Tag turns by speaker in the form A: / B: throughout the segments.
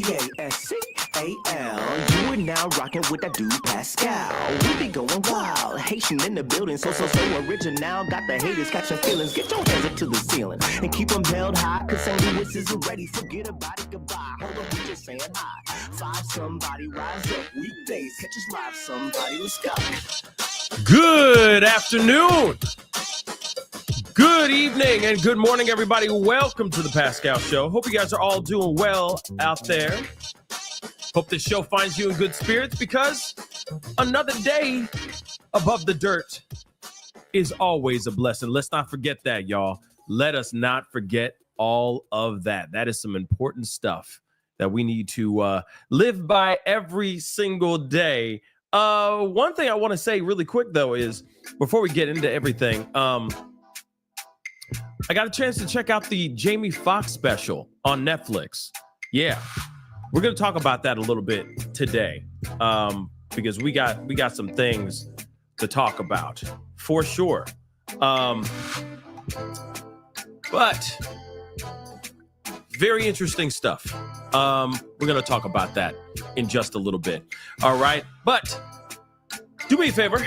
A: Pascal. You are now rocking with that dude Pascal. We be going wild, Haitian in the building, so original. Got the haters catching feelings. Get your hands up to the ceiling and keep them held high. Cause St. Louis isn't ready. Forget about it, goodbye. Hold on, we just saying hi. Five somebody rise up weekdays. Catch us live, somebody. Let's go.
B: Good afternoon. Good evening and good morning, everybody. Welcome to the Pascal Show. Hope you guys are all doing well out there. Hope this show finds you in good spirits because another day above the dirt is always a blessing. Let's not forget that, y'all. Let us not forget all of that. That is some important stuff that we need to live by every single day. One thing I want to say really quick, though, is before we get into everything, I got a chance to check out the Jamie Foxx special on Netflix. Yeah, we're going to talk about that a little bit today because we got some things to talk about for sure. But very interesting stuff. We're going to talk about that in just a little bit. All right. But do me a favor.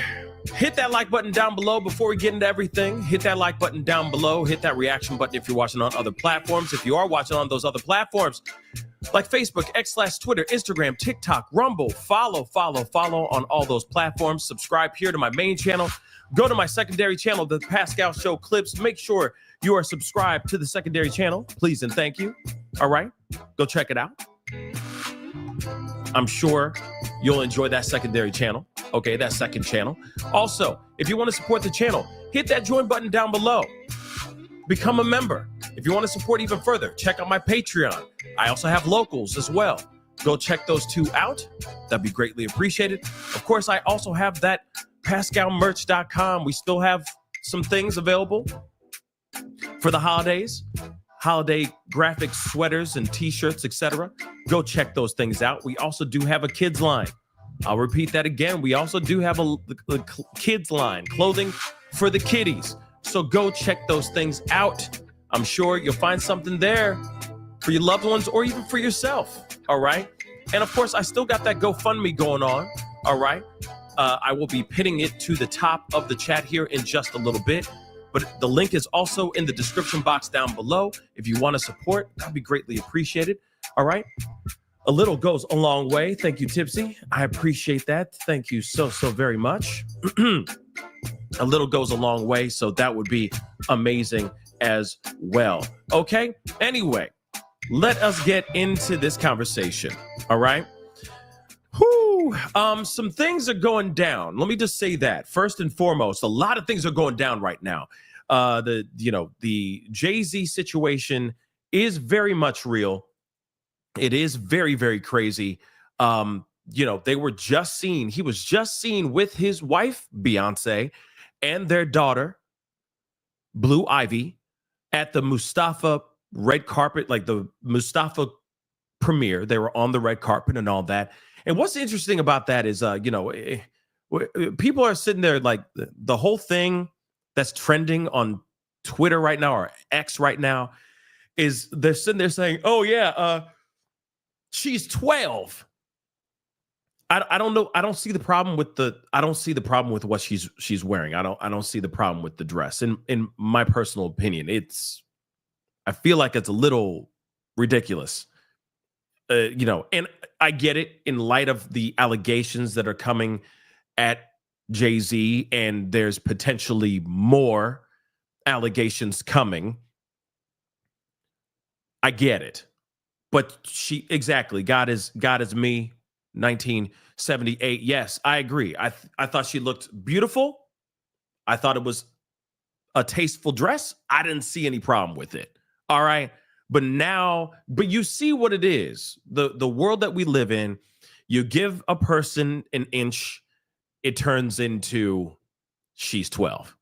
B: Hit that like button down below before we get into everything. Hit that like button down below. Hit that reaction button if you're watching on other platforms. If you are watching on those other platforms, like Facebook, X/Twitter, Instagram, TikTok, Rumble, follow on all those platforms. Subscribe here to my main channel. Go to my secondary channel, The Pascal Show Clips. Make sure you are subscribed to the secondary channel, please and thank you. All right, go check it out. I'm sure you'll enjoy that secondary channel. Okay, that second channel. Also, if you want to support the channel, hit that join button down below. Become a member. If you want to support even further, check out my Patreon. I also have locals as well. Go check those two out. That'd be greatly appreciated. Of course, I also have that PascalMerch.com. We still have some things available for the holidays. Holiday graphic sweaters and t-shirts, etc. Go check those things out. We also do have a kids line. I'll repeat that again. We also do have a kids line, clothing for the kiddies. So go check those things out. I'm sure you'll find something there for your loved ones or even for yourself. All right. And of course, I still got that GoFundMe going on. All right. I will be pinning it to the top of the chat here in just a little bit. But the link is also in the description box down below. If you want to support, that'd be greatly appreciated. All right. A little goes a long way. Thank you, Tipsy. I appreciate that. Thank you so very much. A little goes a long way. So that would be amazing as well. Okay. Anyway, let us get into this conversation. All right. Some things are going down. Let me just say that first and foremost, a lot of things are going down right now. The Jay-Z situation is very much real. It is very, very crazy. They were just seen. He was just seen with his wife, Beyonce, and their daughter, Blue Ivy, at the Mustafa red carpet, like the Mustafa premiere. They were on the red carpet and all that. And what's interesting about that is, people are sitting there like the whole thing that's trending on Twitter right now or X right now is they're sitting there saying, oh, yeah, she's 12. I don't know. I don't see the problem with what she's wearing. I don't see the problem with the dress. In my personal opinion, I feel like it's a little ridiculous. And I get it in light of the allegations that are coming at Jay-Z, and there's potentially more allegations coming. I get it. But God is me, 1978. Yes, I agree. I thought she looked beautiful. I thought it was a tasteful dress. I didn't see any problem with it. All right. But you see what it is. The world that we live in, you give a person an inch, it turns into she's 12.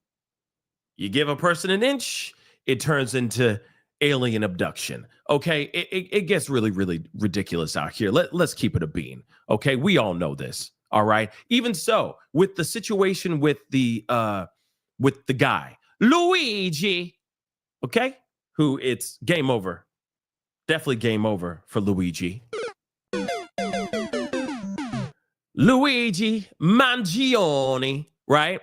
B: You give a person an inch, it turns into alien abduction. Okay, it gets really, really ridiculous out here. Let's keep it a bean. Okay, we all know this. All right. Even so, with the situation with the guy, Luigi, okay, who it's game over. Definitely game over for Luigi. Luigi Mangione, right?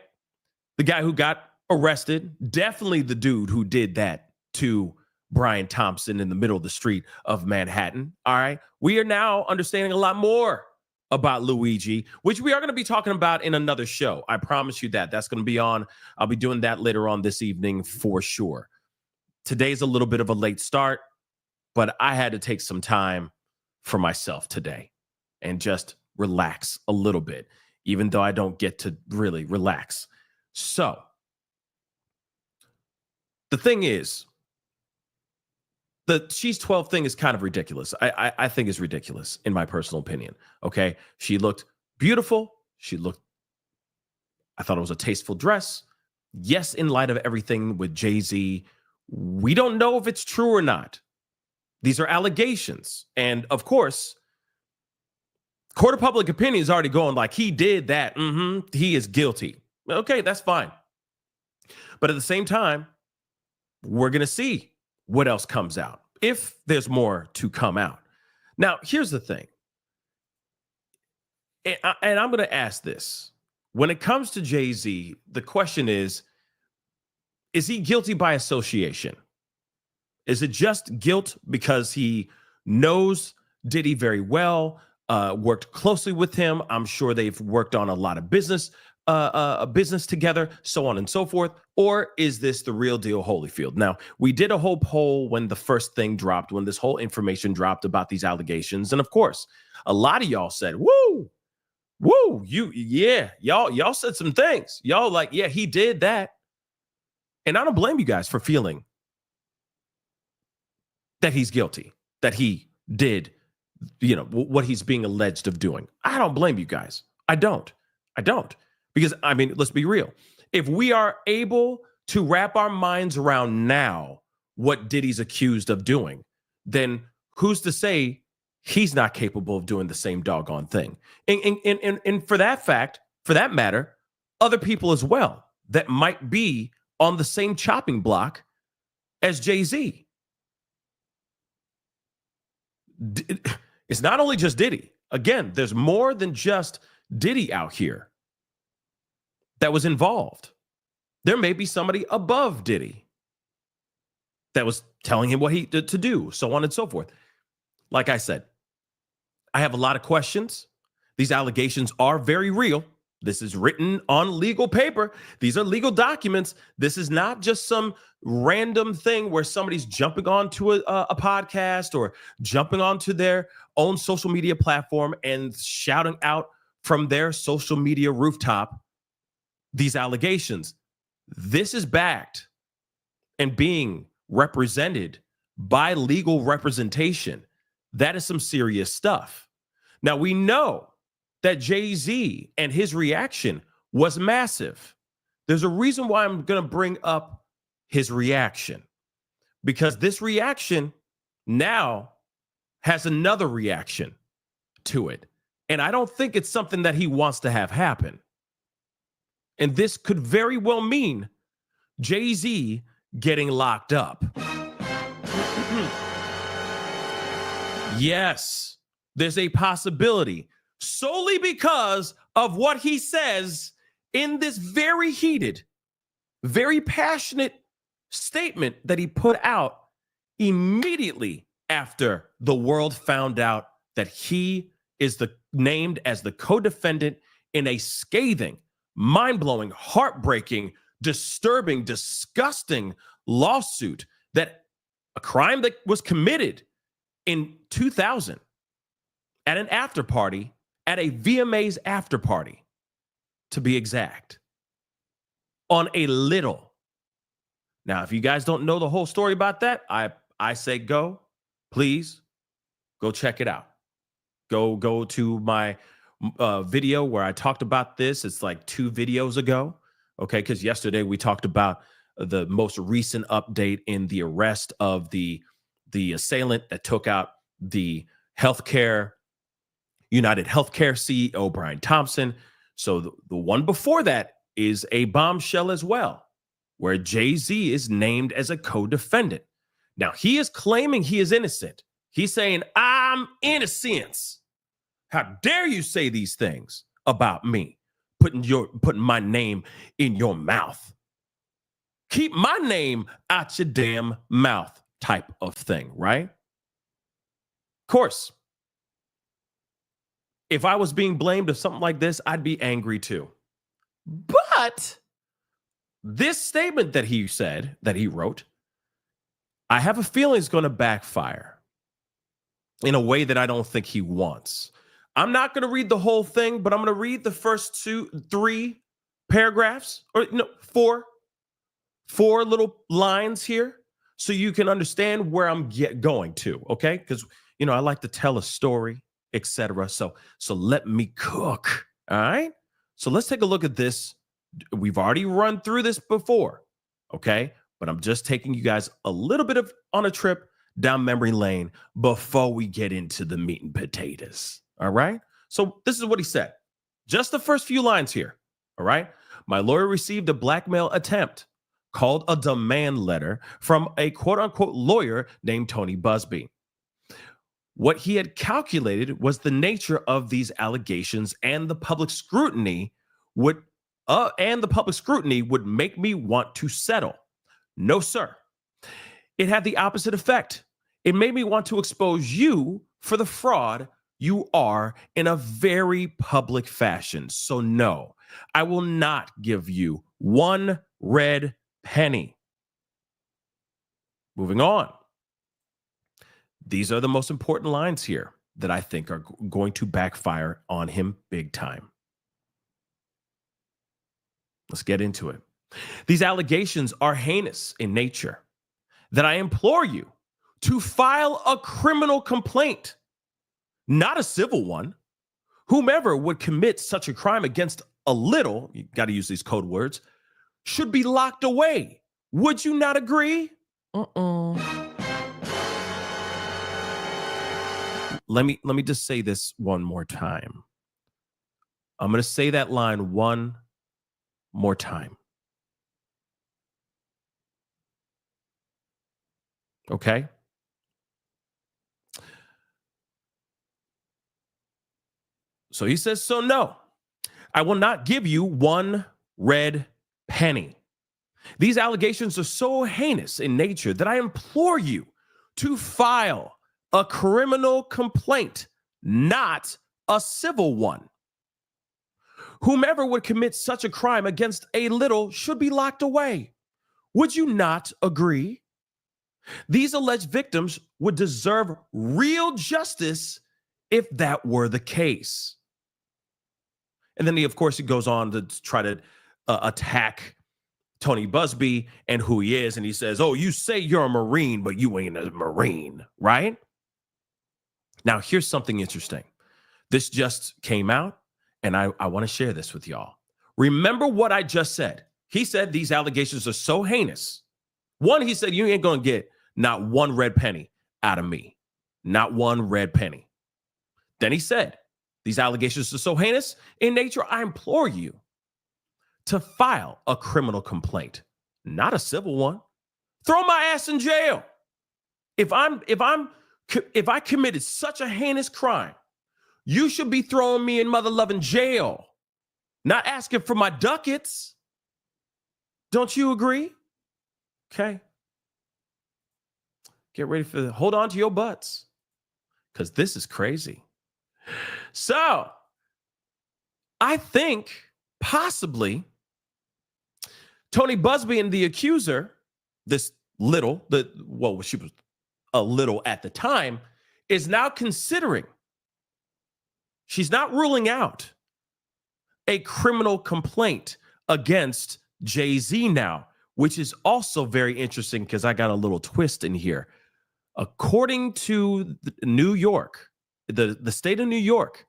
B: The guy who got arrested, definitely the dude who did that to Brian Thompson in the middle of the street of Manhattan. All right. We are now understanding a lot more about Luigi, which we are going to be talking about in another show. I promise you that. That's going to be on. I'll be doing that later on this evening for sure. Today's a little bit of a late start, but I had to take some time for myself today and just relax a little bit, even though I don't get to really relax. So the thing is, the She's 12 thing is kind of ridiculous. I think is ridiculous in my personal opinion. Okay. She looked beautiful. I thought it was a tasteful dress. Yes, in light of everything with Jay-Z, we don't know if it's true or not. These are allegations. And of course, court of public opinion is already going like he did that. He is guilty. Okay, that's fine. But at the same time, we're going to see what else comes out, if there's more to come out. Now, here's the thing. And I'm going to ask this. When it comes to Jay-Z, the question is he guilty by association? Is it just guilt because he knows Diddy very well, worked closely with him? I'm sure they've worked on a lot of business together, so on and so forth. Or is this the real deal, Holyfield? Now, we did a whole poll when the first thing dropped, when this whole information dropped about these allegations. And of course, a lot of y'all said, woo, y'all said some things. Y'all like, yeah, he did that. And I don't blame you guys for feeling that he's guilty, that he did, what he's being alleged of doing. I don't blame you guys. I don't. Because, I mean, let's be real. If we are able to wrap our minds around now what Diddy's accused of doing, then who's to say he's not capable of doing the same doggone thing? And for that matter, other people as well that might be on the same chopping block as Jay-Z. It's not only just Diddy. Again, there's more than just Diddy out here that was involved. There may be somebody above Diddy that was telling him what he did to do, so on and so forth. Like I said, I have a lot of questions. These allegations are very real. This is written on legal paper. These are legal documents. This is not just some random thing where somebody's jumping onto a podcast or jumping onto their own social media platform and shouting out from their social media rooftop these allegations. This is backed and being represented by legal representation. That is some serious stuff. Now, we know that Jay-Z and his reaction was massive. There's a reason why I'm going to bring up his reaction, because this reaction now has another reaction to it. And I don't think it's something that he wants to have happen. And this could very well mean Jay-Z getting locked up. Yes, there's a possibility, solely because of what he says in this very heated, very passionate statement that he put out immediately after the world found out that he is named as the co-defendant in a scathing, mind-blowing, heartbreaking, disturbing, disgusting lawsuit, that a crime that was committed in 2000 at an after party, at a VMA's after party, to be exact, on a little. Now, if you guys don't know the whole story about that, I say please go check it out. Go to my video where I talked about this. It's like 2 videos ago, okay? Because yesterday we talked about the most recent update in the arrest of the assailant that took out the United Healthcare CEO, Brian Thompson. So the one before that is a bombshell as well, where Jay-Z is named as a co-defendant. Now, he is claiming he is innocent. He's saying, I'm innocent. How dare you say these things about me? Putting my name in your mouth. Keep my name out your damn mouth type of thing, right? Of course, if I was being blamed of something like this, I'd be angry too. But this statement that he said, that he wrote, I have a feeling it's going to backfire in a way that I don't think he wants. I'm not going to read the whole thing, but I'm going to read the first 3 paragraphs, or no, 4 little lines here, so you can understand where I'm going to. Okay, because I like to tell a story, etc. So let me cook. All right. So let's take a look at this. We've already run through this before. Okay, but I'm just taking you guys a little bit on a trip down memory lane before we get into the meat and potatoes. All right. So this is what he said. Just the first few lines here. All right. My lawyer received a blackmail attempt called a demand letter from a quote unquote lawyer named Tony Buzbee. What he had calculated was the nature of these allegations, and the public scrutiny would make me want to settle. No, sir. It had the opposite effect. It made me want to expose you for the fraud you are in a very public fashion. So no, I will not give you one red penny. Moving on. These are the most important lines here that I think are going to backfire on him big time. Let's get into it. These allegations are heinous in nature, that I implore you to file a criminal complaint, not a civil one. Whomever would commit such a crime against a little, you got to use these code words, should be locked away. Would you not agree? Let me just say this one more time. I'm going to say that line one more time. Okay? So he says, so no, I will not give you one red penny. These allegations are so heinous in nature that I implore you to file a criminal complaint, not a civil one. Whomever would commit such a crime against a little should be locked away. Would you not agree? These alleged victims would deserve real justice if that were the case. And then he goes on to try to attack Tony Buzbee and who he is. And he says, oh, you say you're a Marine, but you ain't a Marine, right? Now, here's something interesting. This just came out, and I want to share this with y'all. Remember what I just said. He said these allegations are so heinous. One, he said, you ain't going to get not one red penny out of me. Not one red penny. Then he said, these allegations are so heinous in nature, I implore you to file a criminal complaint, not a civil one. Throw my ass in jail. If I committed such a heinous crime, you should be throwing me in mother-loving jail, not asking for my ducats. Don't you agree? Okay. Get ready for hold on to your butts, because this is crazy. So I think possibly Tony Buzbee and the Accuser, she was a little at the time, is now considering, she's not ruling out a criminal complaint against Jay-Z now, which is also very interesting because I got a little twist in here. According to New York, the state of New York,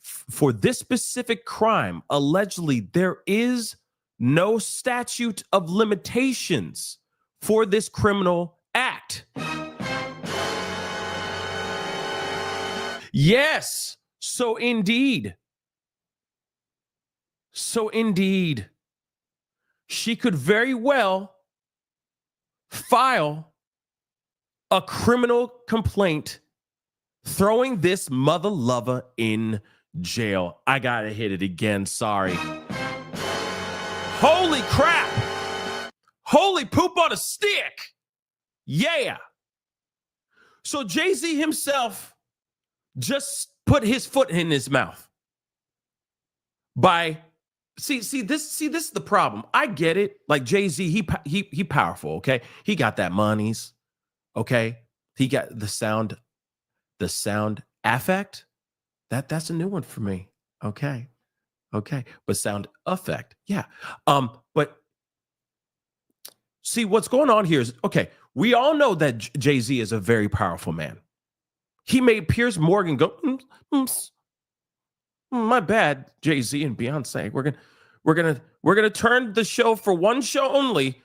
B: for this specific crime, allegedly, there is no statute of limitations for this criminal act. Yes. So indeed, she could very well file a criminal complaint throwing this mother lover in jail. I gotta hit it again. Sorry. Holy crap. Holy poop on a stick. Yeah. So Jay-Z himself just put his foot in his mouth by see this is the problem. I get it. Like Jay-Z, he powerful, okay? He got that monies, okay? He got the sound affect. That's a new one for me. Okay. But sound effect. Yeah. But see what's going on here is, okay, we all know that Jay-Z is a very powerful man. He made Piers Morgan go, my bad, Jay-Z and Beyonce. We're gonna turn the show for one show only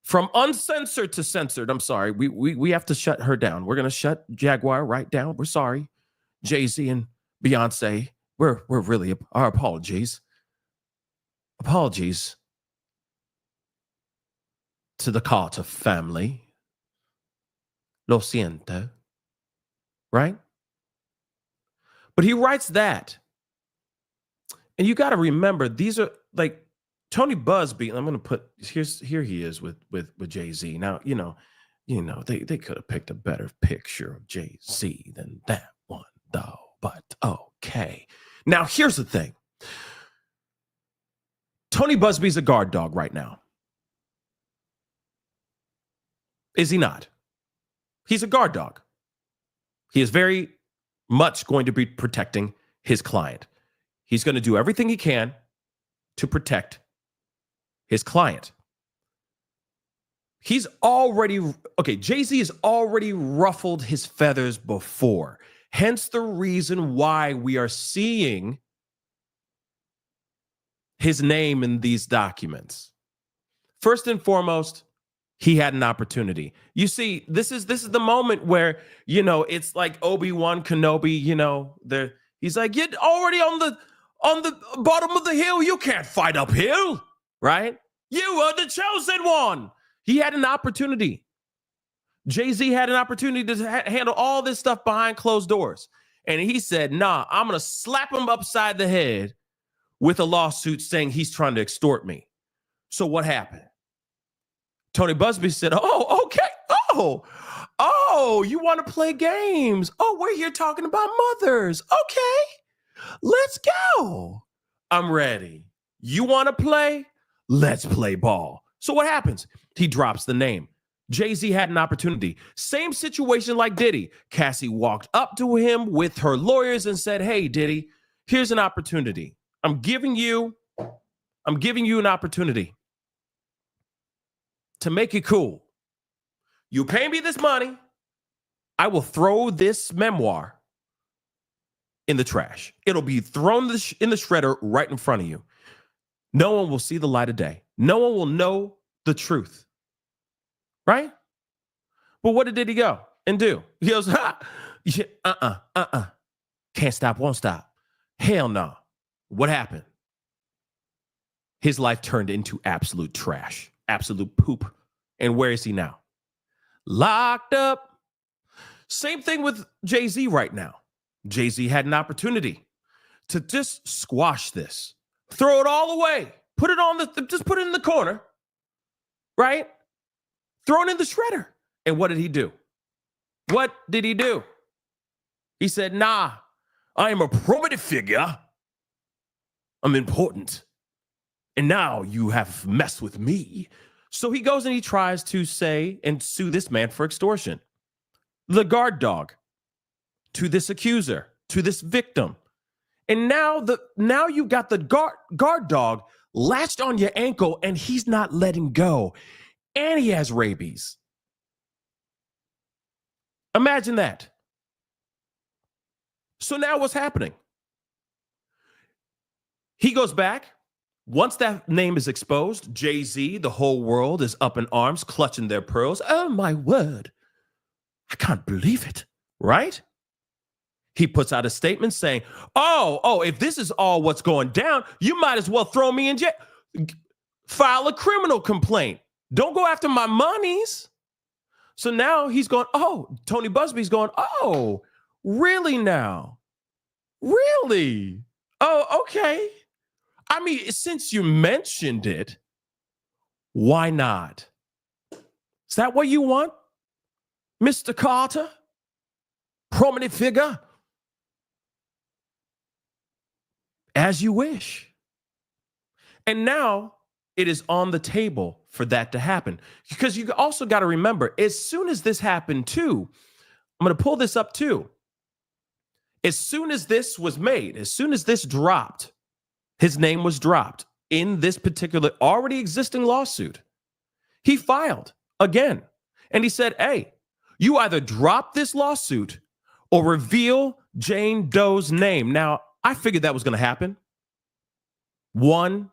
B: from uncensored to censored. I'm sorry. We have to shut her down. We're gonna shut Jaguar Wright down. We're sorry. Jay-Z and Beyonce. We're really our apologies. Apologies to the Carter family. Lo siento. Right? But he writes that. And you got to remember, these are like Tony Buzbee. I'm going to put here he is with Jay-Z. Now, you know, they could have picked a better picture of Jay-Z than that one, though. But okay. Now, here's the thing. Tony Buzbee's a guard dog right now. Is he not? He's a guard dog. He is very much going to be protecting his client. He's going to do everything he can to protect his client. He's already, okay, Jay-Z has already ruffled his feathers before. Hence the reason why we are seeing his name in these documents. First and foremost, he had an opportunity. You see, this is the moment where, you know, it's like Obi-Wan Kenobi, you know, he's like, you're already on the bottom of the hill. You can't fight uphill, right? You are the chosen one. He had an opportunity. Jay-Z had an opportunity to handle all this stuff behind closed doors. And he said, nah, I'm going to slap him upside the head with a lawsuit saying he's trying to extort me. So what happened? Tony Buzbee said, oh, okay. Oh, you want to play games? Oh, we're here talking about mothers. Okay, let's go. I'm ready. You want to play? Let's play ball. So what happens? He drops the name. Jay-Z had an opportunity. Same situation like Diddy. Cassie walked up to him with her lawyers and said, hey, Diddy, here's an opportunity. I'm giving you an opportunity to make it cool. You pay me this money, I will throw this memoir in the trash. It'll be thrown in the shredder right in front of you. No one will see the light of day. No one will know the truth. Right? But what did he go and do? He goes, can't stop, won't stop. Hell no. What happened? His life turned into absolute trash, absolute poop. And where is he now? Locked up. Same thing with Jay-Z right now. Jay-Z had an opportunity to just squash this, throw it all away, just put it in the corner, right? Throw it in the shredder. And what did he do? What did he do? He said, nah, I am a prominent figure. I'm important. And now you have messed with me. So he goes and he tries to say and sue this man for extortion. The guard dog to this accuser, to this victim. And now you got the guard dog latched on your ankle and he's not letting go. And he has rabies. Imagine that. So now what's happening? He goes back. Once that name is exposed, Jay-Z, the whole world is up in arms, clutching their pearls. Oh, my word. I can't believe it, right? He puts out a statement saying, oh, if this is all what's going down, you might as well throw me in jail. File a criminal complaint. Don't go after my monies. So now he's going, Tony Buzbee's going, Really now? Really? Oh, okay. I mean, since you mentioned it, why not? Is that what you want, Mr. Carter? Prominent figure? As you wish. And now it is on the table for that to happen. Because you also got to remember, as soon as this happened too, I'm going to pull this up too. As soon as this was made, as soon as this dropped, his name was dropped in this particular already existing lawsuit, he filed again. And he said, hey, you either drop this lawsuit or reveal Jane Doe's name. Now, I figured that was going to happen. One,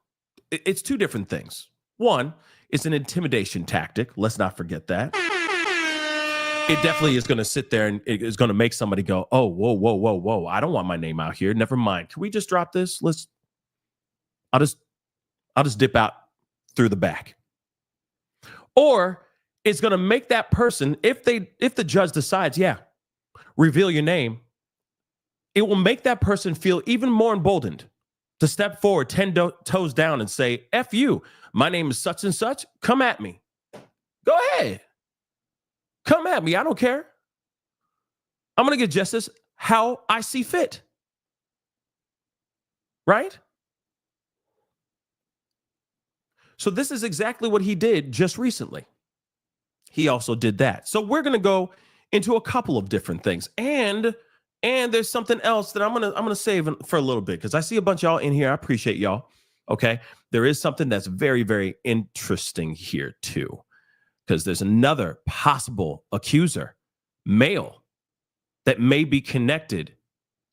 B: it's two different things. One, it's an intimidation tactic. Let's not forget that. It definitely is going to sit there and it is going to make somebody go, oh, whoa, whoa, whoa, whoa. I don't want my name out here. Never mind. Can we just drop this? I'll just dip out through the back. Or it's going to make that person, if the judge decides, yeah, reveal your name, it will make that person feel even more emboldened to step forward 10 toes down and say, F you, my name is such and such, come at me. Go ahead. Come at me. I don't care. I'm going to get justice how I see fit. Right? So this is exactly what he did just recently. He also did that. So we're going to go into a couple of different things. And there's something else that I'm gonna save for a little bit because I see a bunch of y'all in here. I appreciate y'all. Okay. There is something that's very, very interesting here too. Because there's another possible accuser, male, that may be connected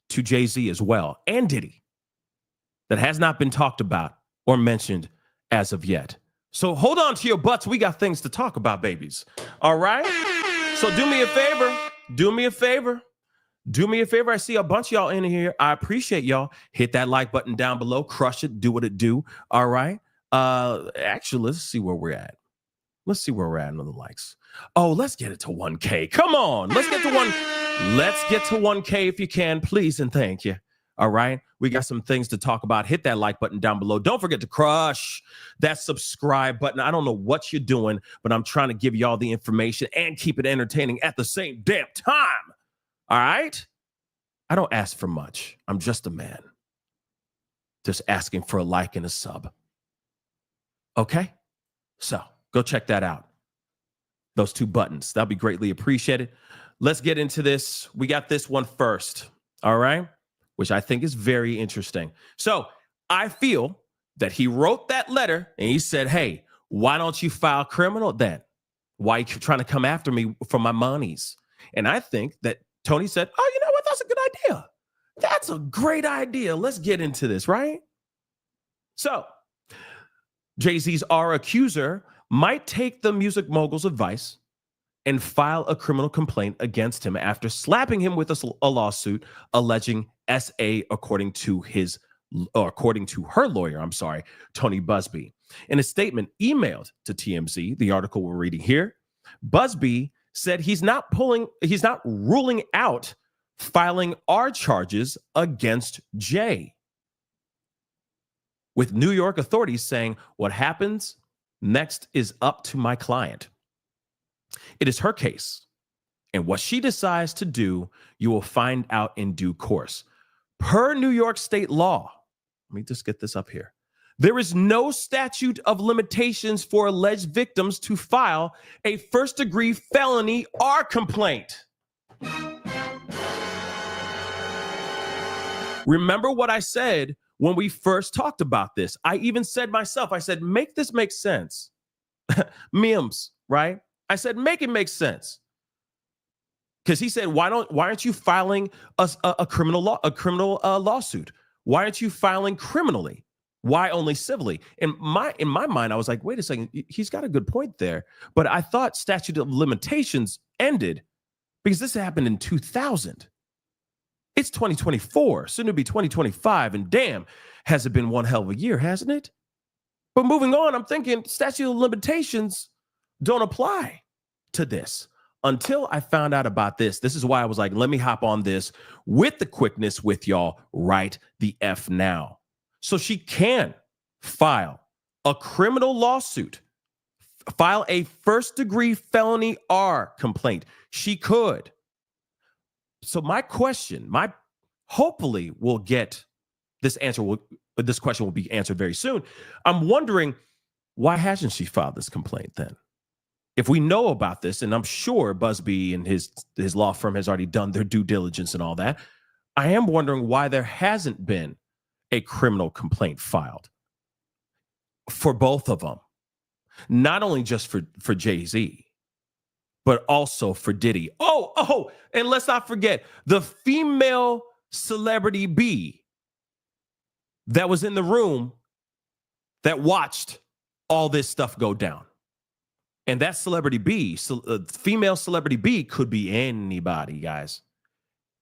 B: to Jay-Z as well, and Diddy, that has not been talked about or mentioned as of yet. So hold on to your butts. We got things to talk about, babies. All right? So do me a favor. Do me a favor. Do me a favor. I see a bunch of y'all in here. I appreciate y'all. Hit that like button down below. Crush it. Do what it do. All right? Actually, let's see where we're at. Let's see where we're at on the likes. Oh, let's get it to 1K. Come on. Let's get to 1K if you can, please and thank you. All right. We got some things to talk about. Hit that like button down below. Don't forget to crush that subscribe button. I don't know what you're doing, but I'm trying to give you all the information and keep it entertaining at the same damn time. All right. I don't ask for much. I'm just a man. Just asking for a like and a sub. Okay. So go check that out. Those two buttons. That'll be greatly appreciated. Let's get into this. We got this one first. All right. Which I think is very interesting. So I feel that he wrote that letter and he said, hey, why don't you file criminal then? Why are you trying to come after me for my monies? And I think that Tony said, oh, you know what? That's a good idea. That's a great idea. Let's get into this, right? So Jay-Z's Accuser might take the music mogul's advice and file a criminal complaint against him after slapping him with a lawsuit alleging SA according to her lawyer, Tony Buzbee. In a statement emailed to TMZ, the article we're reading here, Buzbee said he's not ruling out filing our charges against Jay, with New York authorities saying what happens next is up to my client. It is her case, and what she decides to do, you will find out in due course. Per New York state law, let me just get this up here. There is no statute of limitations for alleged victims to file a first-degree felony or complaint. Remember what I said when we first talked about this. I even said myself, I said, make this make sense. Memes, right? I said, make it make sense. Because he said, why aren't you filing a criminal lawsuit? Why aren't you filing criminally? Why only civilly? In my mind, I was like, wait a second, he's got a good point there. But I thought statute of limitations ended because this happened in 2000. It's 2024, soon to be 2025, and damn, has it been one hell of a year, hasn't it? But moving on, I'm thinking statute of limitations don't apply to this. until I found out about this. This is why I was like, let me hop on this with the quickness with y'all right the F now. So she can file a criminal lawsuit, file a first-degree felony R complaint. She could. So my question, hopefully we'll get this answer. This question will be answered very soon. I'm wondering, why hasn't she filed this complaint then? If we know about this, and I'm sure Buzbee and his law firm has already done their due diligence and all that, I am wondering why there hasn't been a criminal complaint filed for both of them. Not only just for Jay-Z, but also for Diddy. Oh, and let's not forget the female celebrity B that was in the room that watched all this stuff go down. And that celebrity B, female celebrity B, could be anybody, guys.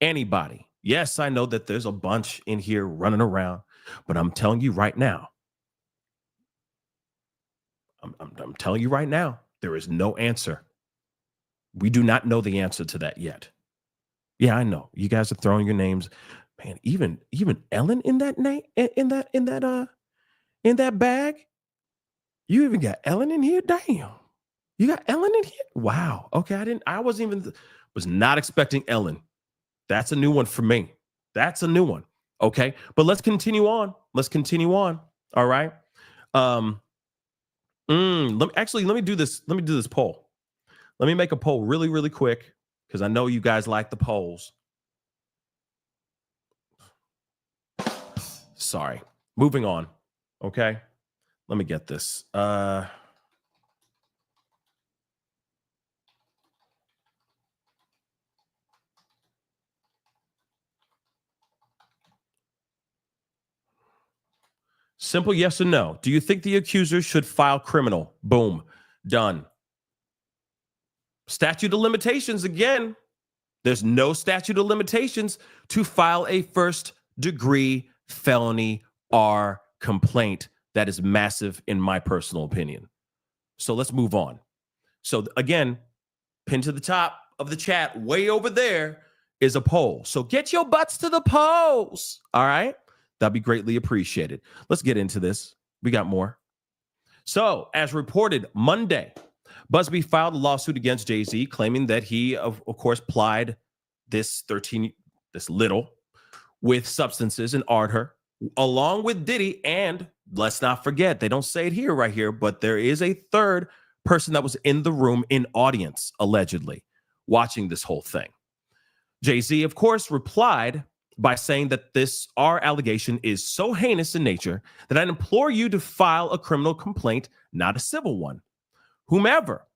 B: Anybody. Yes, I know that there's a bunch in here running around, but I'm telling you right now, I'm telling you right now, there is no answer. We do not know the answer to that yet. Yeah, I know. You guys are throwing your names. Man, even Ellen in that name, in that bag. You even got Ellen in here? Damn. You got Ellen in here? Wow. Okay, I was not expecting Ellen. That's a new one for me. That's a new one. Okay, but let's continue on. All right. Let me do this. Let me do this poll. Let me make a poll really, really quick because I know you guys like the polls. Sorry. Moving on. Okay. Let me get this. Simple yes or no. Do you think the accuser should file criminal? Boom. Done. Statute of limitations again. There's no statute of limitations to file a first-degree felony R complaint. That is massive in my personal opinion. So let's move on. So again, pinned to the top of the chat, way over there, is a poll. So get your butts to the polls. All right? That'd be greatly appreciated. Let's get into this. We got more. So, as reported Monday, Buzbee filed a lawsuit against Jay-Z, claiming that he, of course, plied this little with substances and art her, along with Diddy. And let's not forget, they don't say it right here, but there is a third person that was in the room in audience, allegedly, watching this whole thing. Jay-Z, of course, replied by saying that our allegation is so heinous in nature that I'd implore you to file a criminal complaint, not a civil one. Whomever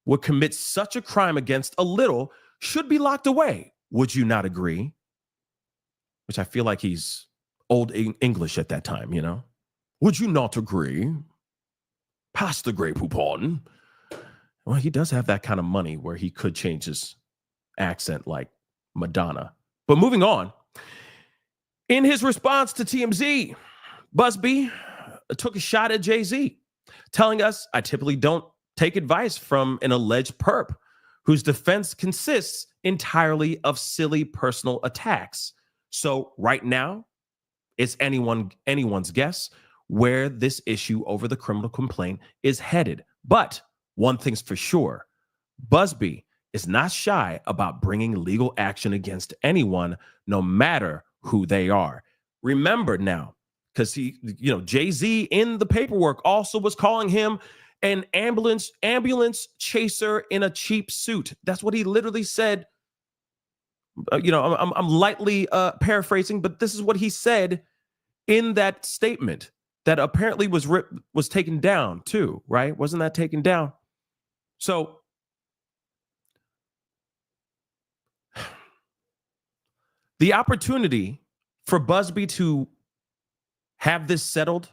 B: would commit such a crime against a little should be locked away. Would you not agree? Which I feel like he's old English at that time, you know? Would you not agree? Pass the Grey Poupon. Well, he does have that kind of money where he could change his accent like Madonna. But moving on. In his response to TMZ, Buzbee took a shot at Jay-Z, telling us, I typically don't take advice from an alleged perp whose defense consists entirely of silly personal attacks. So right now, it's anyone's guess where this issue over the criminal complaint is headed. But one thing's for sure, Buzbee is not shy about bringing legal action against anyone, no matter who they are. Remember now, because Jay-Z in the paperwork also was calling him an ambulance chaser in a cheap suit. That's what he literally said. I'm lightly paraphrasing, but this is what he said in that statement that apparently was taken down too, right? Wasn't that taken down? So the opportunity for Buzbee to have this settled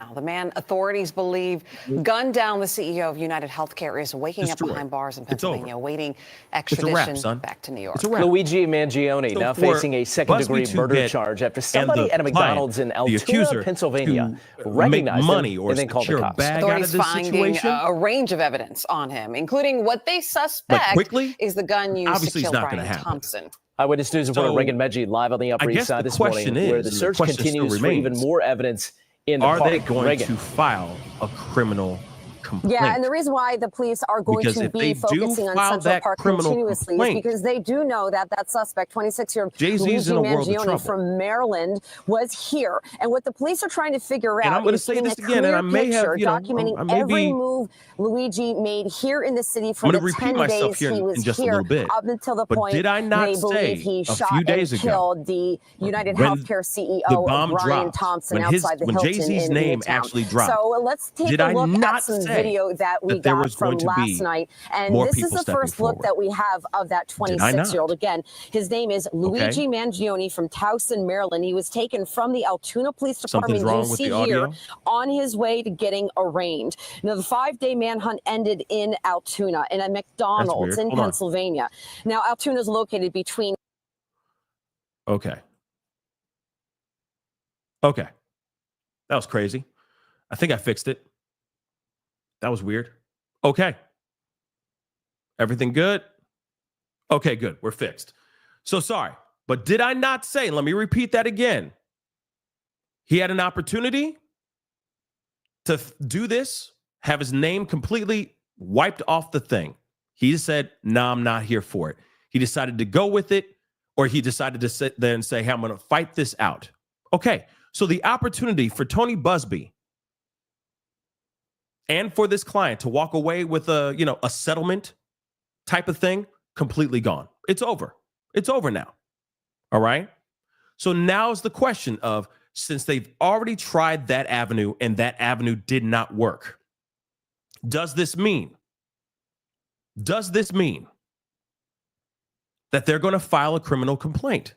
C: Now, the man authorities believe gunned down the CEO of United Healthcare is waking up behind bars in Pennsylvania, awaiting extradition back to New York.
D: Luigi Mangione now facing a second-degree murder charge after somebody at a McDonald's in Altoona, Pennsylvania, recognized
B: money
D: him
B: or
D: and then called the cops.
C: Authorities finding a range of evidence on him, including what they suspect is the gun used to kill Brian Thompson.
D: Eyewitness News reporter Reagan Medji live on the Upper East Side this morning, where the search continues for even more evidence.
B: Are they going to file a criminal complaint?
E: Yeah, and the reason why the police are going to be focusing on Central Park continuously is because they do know that that suspect, 26-year-old Luigi Mangione from Maryland, was here. And what the police are trying to figure out is getting a clear picture documenting every move Luigi made here in the city for the 10 days he was here up until the point they believe he shot and killed the United Healthcare CEO, Brian Thompson, outside the Hilton in Midtown. So let's take a look at some video that we got from last night. And this is the first look that we have of that 26-year-old. Again, his name is Luigi Mangione from Towson, Maryland. He was taken from the Altoona Police Department, you see here, on his way to getting arraigned. Now, the 5-day manhunt ended in Altoona, in a McDonald's in Pennsylvania. Now, Altoona is located between...
B: Okay. That was crazy. I think I fixed it. That was weird. Okay. Everything good? Okay, good. We're fixed. So sorry. But did I not say, let me repeat that again. He had an opportunity to do this, have his name completely wiped off the thing. He said, nah, I'm not here for it. He decided to go with it, or he decided to sit there and say, hey, I'm going to fight this out. Okay. So the opportunity for Tony Buzbee and for this client to walk away with a settlement type of thing, completely gone. It's over. It's over now. All right. So now is the question of, since they've already tried that avenue and that avenue did not work, does this mean that they're going to file a criminal complaint?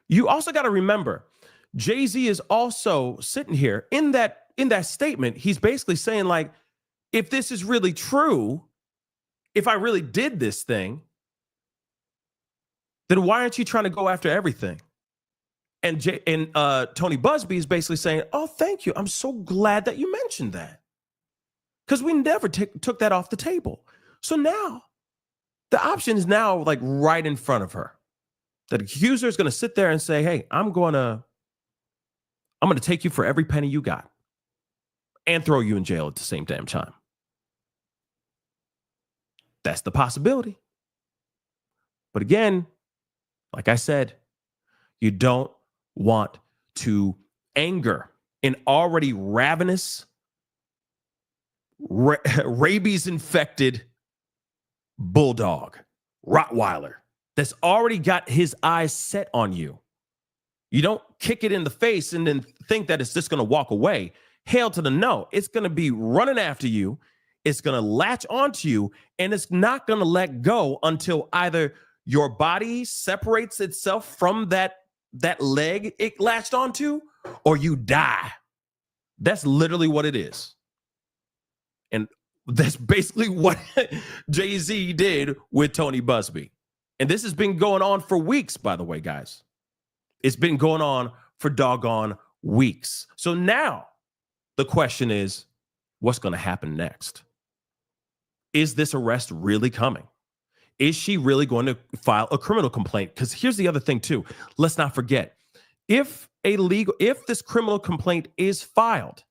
B: You also got to remember, Jay-Z is also sitting here in that statement. He's basically saying, like, if this is really true, if I really did this thing, then why aren't you trying to go after everything? And Tony Buzbee is basically saying, oh, thank you. I'm so glad that you mentioned that, because we never took that off the table. So now the option is now like right in front of her. The accuser is going to sit there and say, hey, I'm going to take you for every penny you got and throw you in jail at the same damn time. That's the possibility. But again, like I said, you don't want to anger an already ravenous, rabies-infected bulldog, Rottweiler, that's already got his eyes set on you. You don't kick it in the face and then think that it's just going to walk away. Hell to the no. It's going to be running after you. It's going to latch onto you, and it's not going to let go until either your body separates itself from that leg it latched onto, or you die. That's literally what it is. And that's basically what Jay-Z did with Tony Buzbee. And this has been going on for weeks, by the way, guys. It's been going on for doggone weeks. So now the question is, what's going to happen next? Is this arrest really coming? Is she really going to file a criminal complaint? Because here's the other thing too. Let's not forget, if this criminal complaint is filed,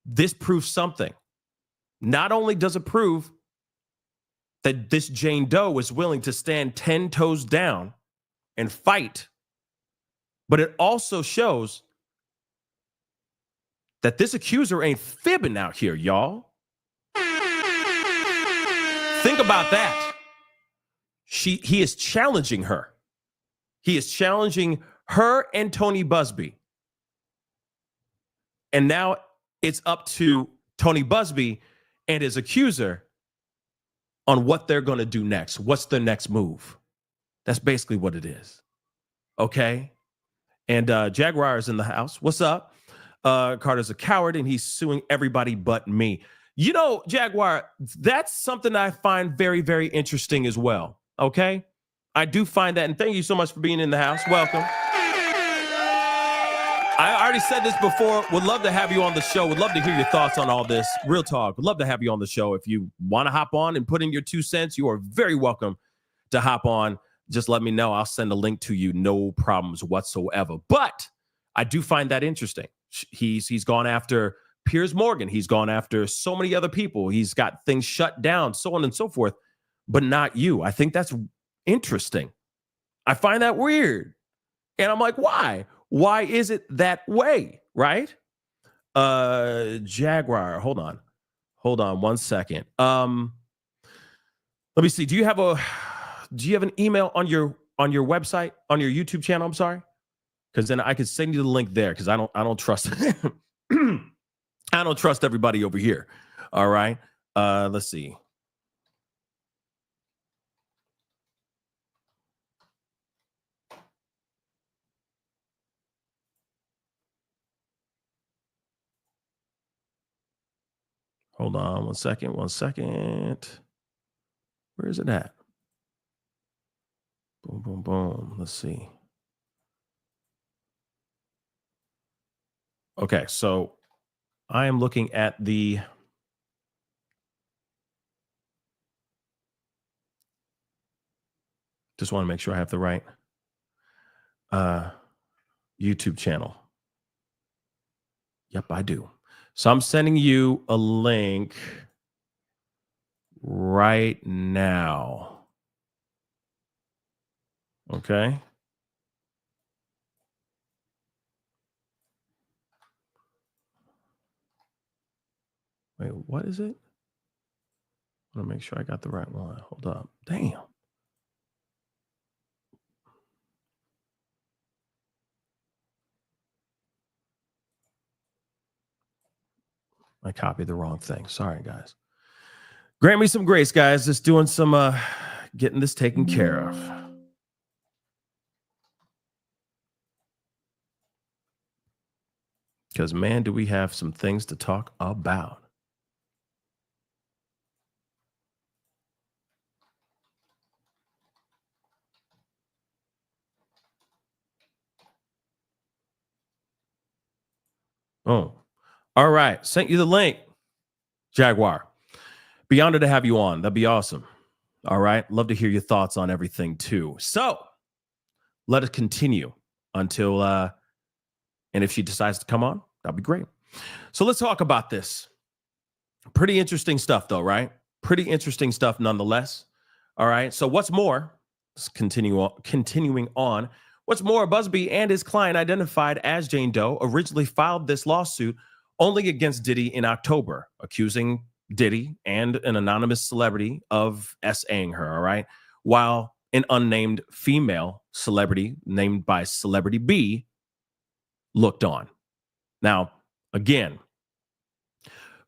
B: this proves something. Not only does it prove that this Jane Doe is willing to stand 10 toes down and fight, but it also shows that this accuser ain't fibbing out here, y'all. Think about that. He is challenging her. He is challenging her and Tony Buzbee. And now it's up to Tony Buzbee and his accuser on what they're going to do next. What's their next move? That's basically what it is. Okay? And Jaguar is in the house. What's up? Carter's a coward and he's suing everybody but me. You know, Jaguar, that's something I find very, very interesting as well. Okay? I do find that. And thank you so much for being in the house. Welcome. I already said this before. Would love to have you on the show. Would love to hear your thoughts on all this. Real talk. Would love to have you on the show. If you want to hop on and put in your 2 cents, you are very welcome to hop on. Just let me know. I'll send a link to you. No problems whatsoever. But I do find that interesting. He's gone after Piers Morgan. He's gone after so many other people. He's got things shut down, so on and so forth, but not you. I think that's interesting. I find that weird. And I'm like, why? Why is it that way? Right? Jaguar, hold on 1 second. Let me see. Do you have an email on your website, on your YouTube channel? I'm sorry. Because then I could send you the link there, because I don't trust I don't trust everybody over here. All right. Let's see. Hold on 1 second. 1 second. Where is it at? Boom, boom, boom. Let's see. Okay, so I am looking at the just want to make sure I have the right YouTube channel. Yep, I do. So I'm sending you a link right now. Okay. Wait, what is it? I want to make sure I got the right one. Hold up. Damn. I copied the wrong thing. Sorry, guys. Grant me some grace, guys. Just doing some getting this taken care of. Because, man, do we have some things to talk about. Oh, all right. Sent you the link, Jaguar. Be honored to have you on. That'd be awesome. All right. Love to hear your thoughts on everything, too. So let us continue until, and if she decides to come on, that'd be great. So let's talk about this. Pretty interesting stuff, though, right? Pretty interesting stuff nonetheless. All right. So what's more, let's continuing on. What's more, Buzbee and his client, identified as Jane Doe, originally filed this lawsuit only against Diddy in October, accusing Diddy and an anonymous celebrity of S.A.ing her, all right? While an unnamed female celebrity named by Celebrity B looked on. Now, again,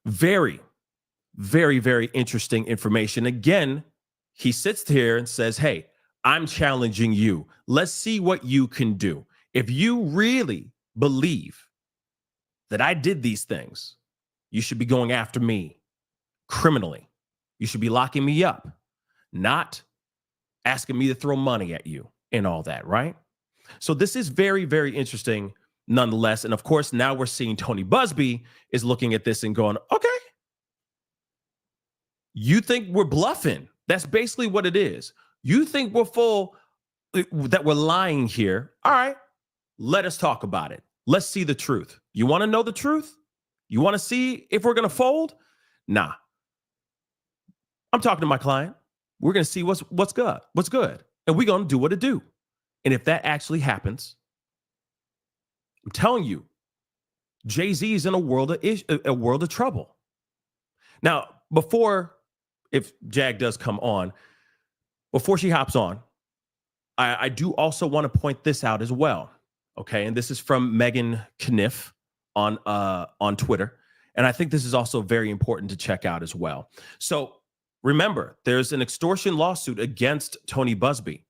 B: very, very, very interesting information. Again, he sits here and says, hey, I'm challenging you. Let's see what you can do. If you really believe that I did these things, you should be going after me criminally. You should be locking me up, not asking me to throw money at you and all that, right? So this is very, very interesting nonetheless. And of course, now we're seeing Tony Buzbee is looking at this and going, okay, you think we're bluffing? That's basically what it is. You think that we're lying here. All right, let us talk about it. Let's see the truth. You want to know the truth? You want to see if we're going to fold? Nah. I'm talking to my client. We're going to see what's good. And we're going to do what it do. And if that actually happens, I'm telling you, Jay-Z is in a world of trouble. Now, if Jag does come on, before she hops on, I do also want to point this out as well. Okay, and this is from Megan Kniff on Twitter, and I think this is also very important to check out as well. So remember, there's an extortion lawsuit against Tony Buzbee.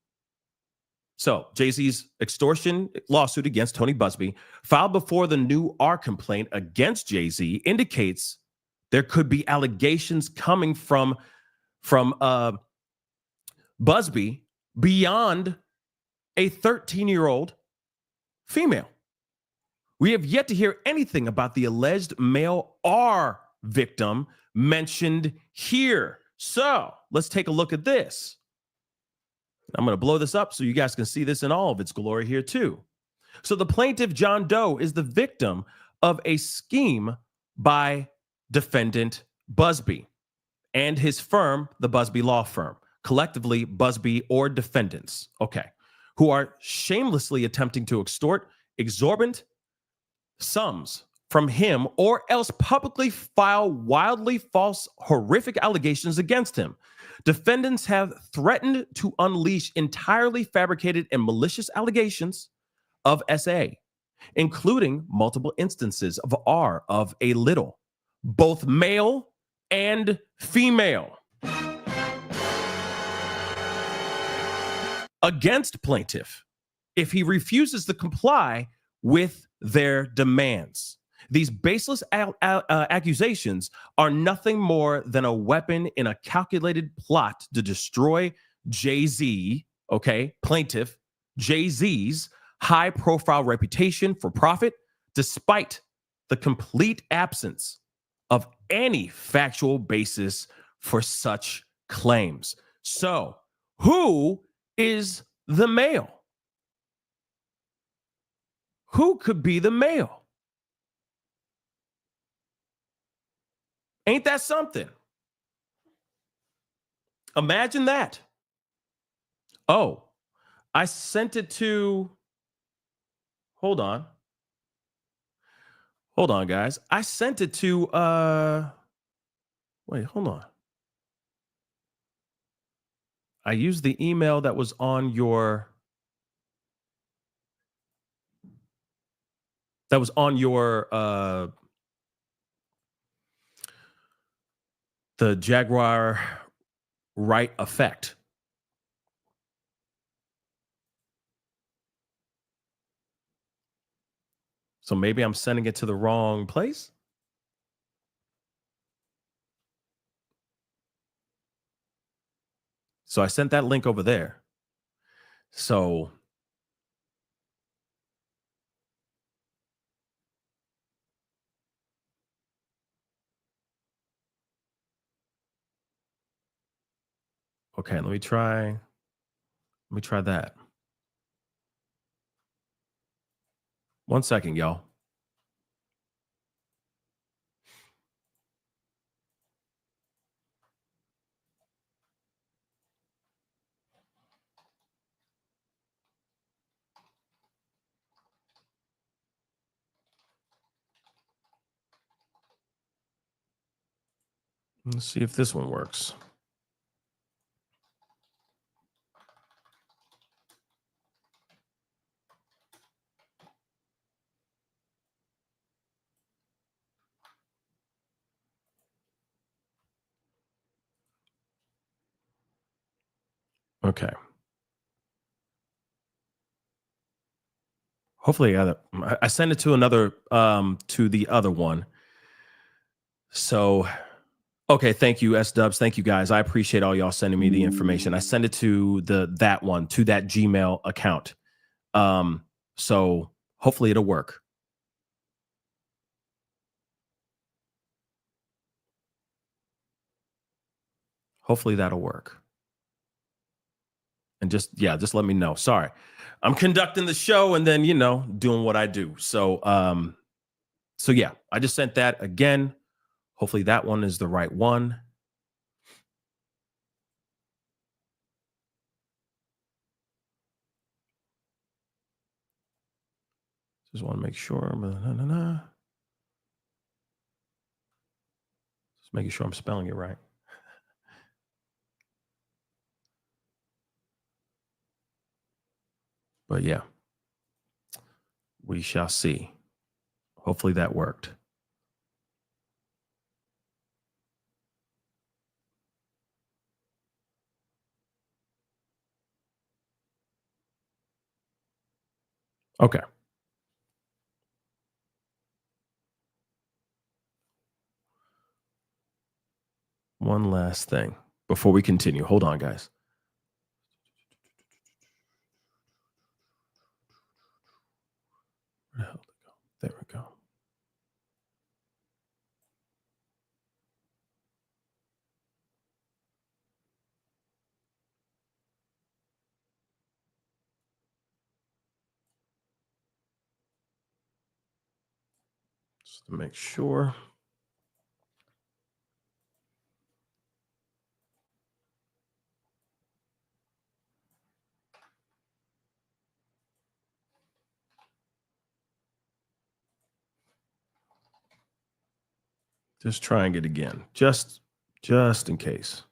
B: So Jay-Z's extortion lawsuit against Tony Buzbee, filed before the new R complaint against Jay-Z, indicates there could be allegations coming from Buzbee beyond a 13-year-old female. We have yet to hear anything about the alleged male R victim mentioned here. So let's take a look at this. I'm going to blow this up so you guys can see this in all of its glory here too. So the plaintiff, John Doe, is the victim of a scheme by defendant Buzbee and his firm, the Buzbee Law Firm, collectively Buzbee or defendants, who are shamelessly attempting to extort exorbitant sums from him or else publicly file wildly false, horrific allegations against him. Defendants have threatened to unleash entirely fabricated and malicious allegations of SA, including multiple instances of R of a little, both male and female, against plaintiff if he refuses to comply with their demands. These baseless accusations are nothing more than a weapon in a calculated plot to destroy Jay-Z, plaintiff Jay-Z's high-profile reputation for profit, despite the complete absence of any factual basis for such claims. So, who is the male? Who could be the male? Ain't that something? Imagine that. Oh, I sent it to... Hold on, guys. I sent it to... Wait, hold on. I used the email that was on your... the Jaguar Wright effect. So maybe I'm sending it to the wrong place. So I sent that link over there. So okay, let me try that. 1 second, y'all. Let's see if this one works. Okay. Hopefully I sent it to another to the other one. So okay, thank you, S-Dubs. Thank you guys. I appreciate all y'all sending me the information. I sent it to that one, to that Gmail account. So hopefully it'll work. Hopefully that'll work. And just let me know. Sorry. I'm conducting the show and then, doing what I do. So, yeah, I just sent that again. Hopefully that one is the right one. Just want to make sure. Just making sure I'm spelling it right. But yeah, we shall see. Hopefully that worked. Okay. One last thing before we continue. Hold on, guys. Where the hell did it go? There we go. Just to make sure. Just trying it again, just in case.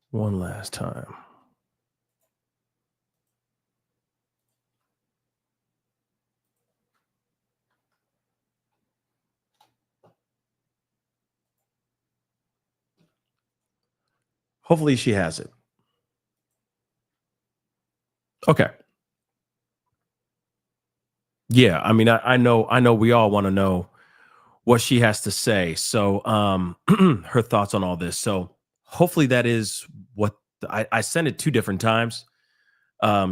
B: One last time. Hopefully she has it. Okay. Yeah, I mean, I know we all want to know what she has to say. So her thoughts on all this. So hopefully that is what I sent it 2 different times.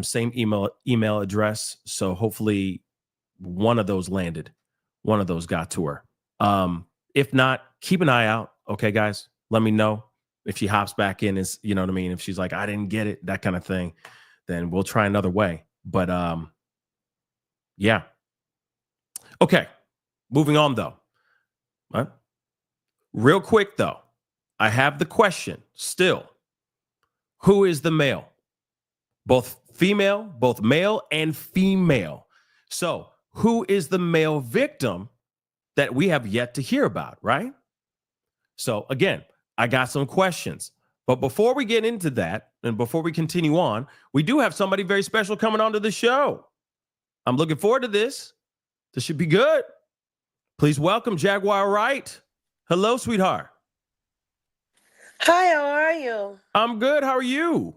B: Same email address. So hopefully one of those landed. One of those got to her. If not, keep an eye out. Okay, guys, let me know if she hops back in. Is, you know what I mean? If she's like, I didn't get it, that kind of thing, then we'll try another way. But yeah. Okay. Moving on though. Right. Real quick though, I have the question still. Who is the male? Both male and female. So who is the male victim that we have yet to hear about, right? So again, I got some questions. But before we get into that, and before we continue on, we do have somebody very special coming onto the show. I'm looking forward to this. This should be good. Please welcome Jaguar Wright. Hello, sweetheart.
F: Hi, how are you?
B: I'm good. How are you?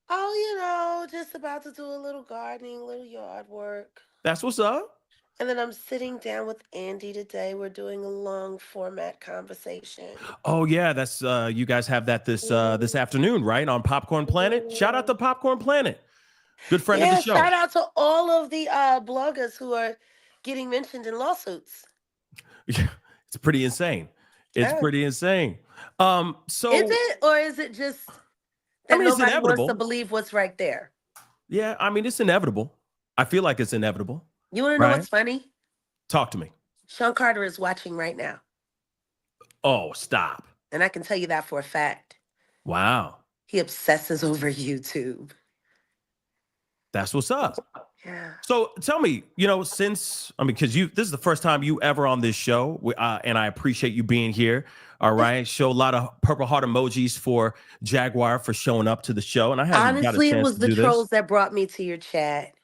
F: Oh, just about to do a little gardening, a little yard work.
B: That's what's up.
F: And then I'm sitting down with Andy today. We're doing a long format conversation.
B: Oh yeah, that's you guys have that this afternoon, right? On Popcorn Planet. Shout out to Popcorn Planet. Good friend of the show.
F: Shout out to all of the bloggers who are getting mentioned in lawsuits.
B: It's pretty insane. It's pretty insane. So
F: is it, or is it just that nobody wants to believe what's right there?
B: Yeah, I mean, it's inevitable. I feel like it's inevitable.
F: You want to know what's funny?
B: Talk to me.
F: Sean Carter is watching right now.
B: Oh, stop.
F: And I can tell you that for a fact.
B: Wow.
F: He obsesses over YouTube.
B: That's what's up.
F: Yeah.
B: So tell me, because this is the first time you ever on this show, and I appreciate you being here. All right. Show a lot of purple heart emojis for Jaguar for showing up to the show. And I haven't
F: honestly,
B: got a chance
F: it was the trolls that brought me to your chat.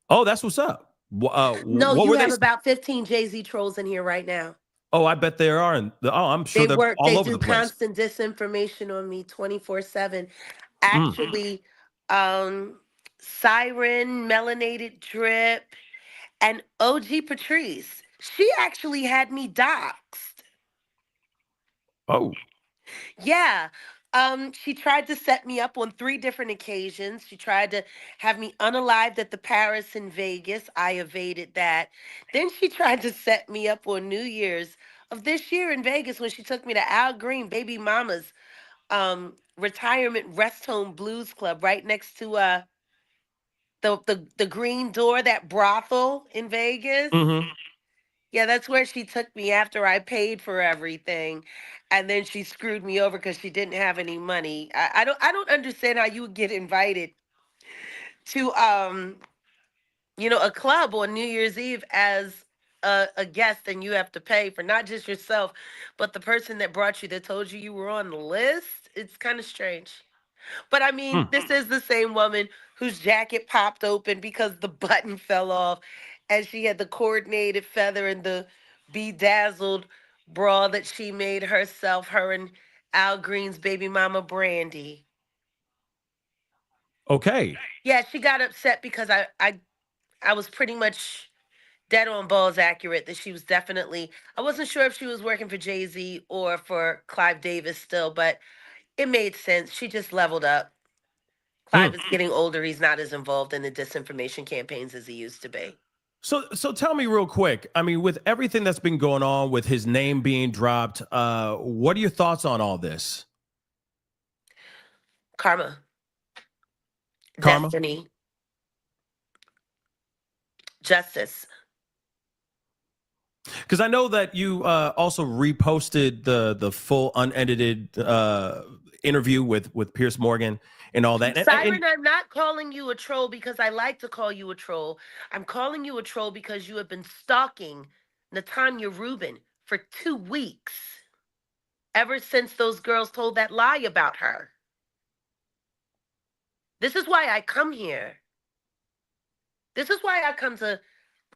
B: Oh, that's what's up.
F: No, you have about 15 Jay-Z trolls in here right now.
B: Oh, I bet there are. I'm sure they're all over the place.
F: They do constant disinformation on me 24/7. Actually, Siren, Melanated Drip, and OG Patrice. She actually had me doxxed.
B: Oh.
F: Yeah. She tried to set me up on 3 different occasions. She tried to have me unalived at the Paris in Vegas. I evaded that. Then she tried to set me up on New Year's of this year in Vegas when she took me to Al Green, baby mama's retirement rest home blues club right next to the Green Door, that brothel in Vegas.
B: Mm-hmm.
F: Yeah, that's where she took me after I paid for everything. And then she screwed me over because she didn't have any money. I don't understand how you would get invited to a club on New Year's Eve as a guest, and you have to pay for not just yourself, but the person that brought you, that told you you were on the list. It's kind of strange. But I mean, this is the same woman whose jacket popped open because the button fell off, and she had the coordinated feather and the bedazzled bra that she made herself, her and Al Green's baby mama Brandy.
B: Okay.
F: Yeah, she got upset because I I was pretty much dead on balls accurate that she was definitely, I wasn't sure if she was working for Jay-Z or for Clive Davis still, but it made sense. She just leveled up. Clive is getting older. He's not as involved in the disinformation campaigns as he used to be.
B: So tell me real quick. I mean, with everything that's been going on, with his name being dropped, what are your thoughts on all this?
F: Karma.
B: Karma?
F: Destiny. Justice.
B: Because I know that you also reposted the full unedited interview with Piers Morgan and all that.
F: Siren, I'm not calling you a troll because I like to call you a troll. I'm calling you a troll because you have been stalking Natanya Rubin for 2 weeks. Ever since those girls told that lie about her. This is why I come here. This is why I come to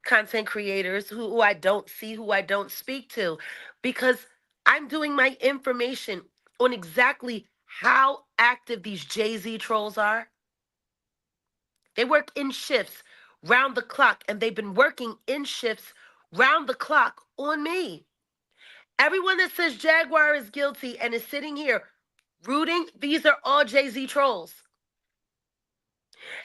F: content creators who I don't see, who I don't speak to, because I'm doing my information on exactly how active these Jay-Z trolls are. They work in shifts round the clock, and they've been working in shifts round the clock on me. Everyone that says Jaguar is guilty and is sitting here rooting, these are all Jay-Z trolls.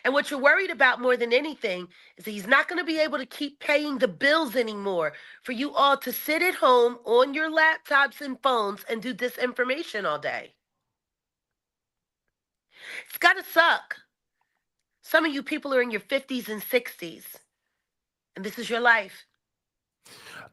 F: And what you're worried about more than anything is that he's not going to be able to keep paying the bills anymore for you all to sit at home on your laptops and phones and do disinformation all day. It's got to suck. Some of you people are in your 50s and 60s, and this is your life.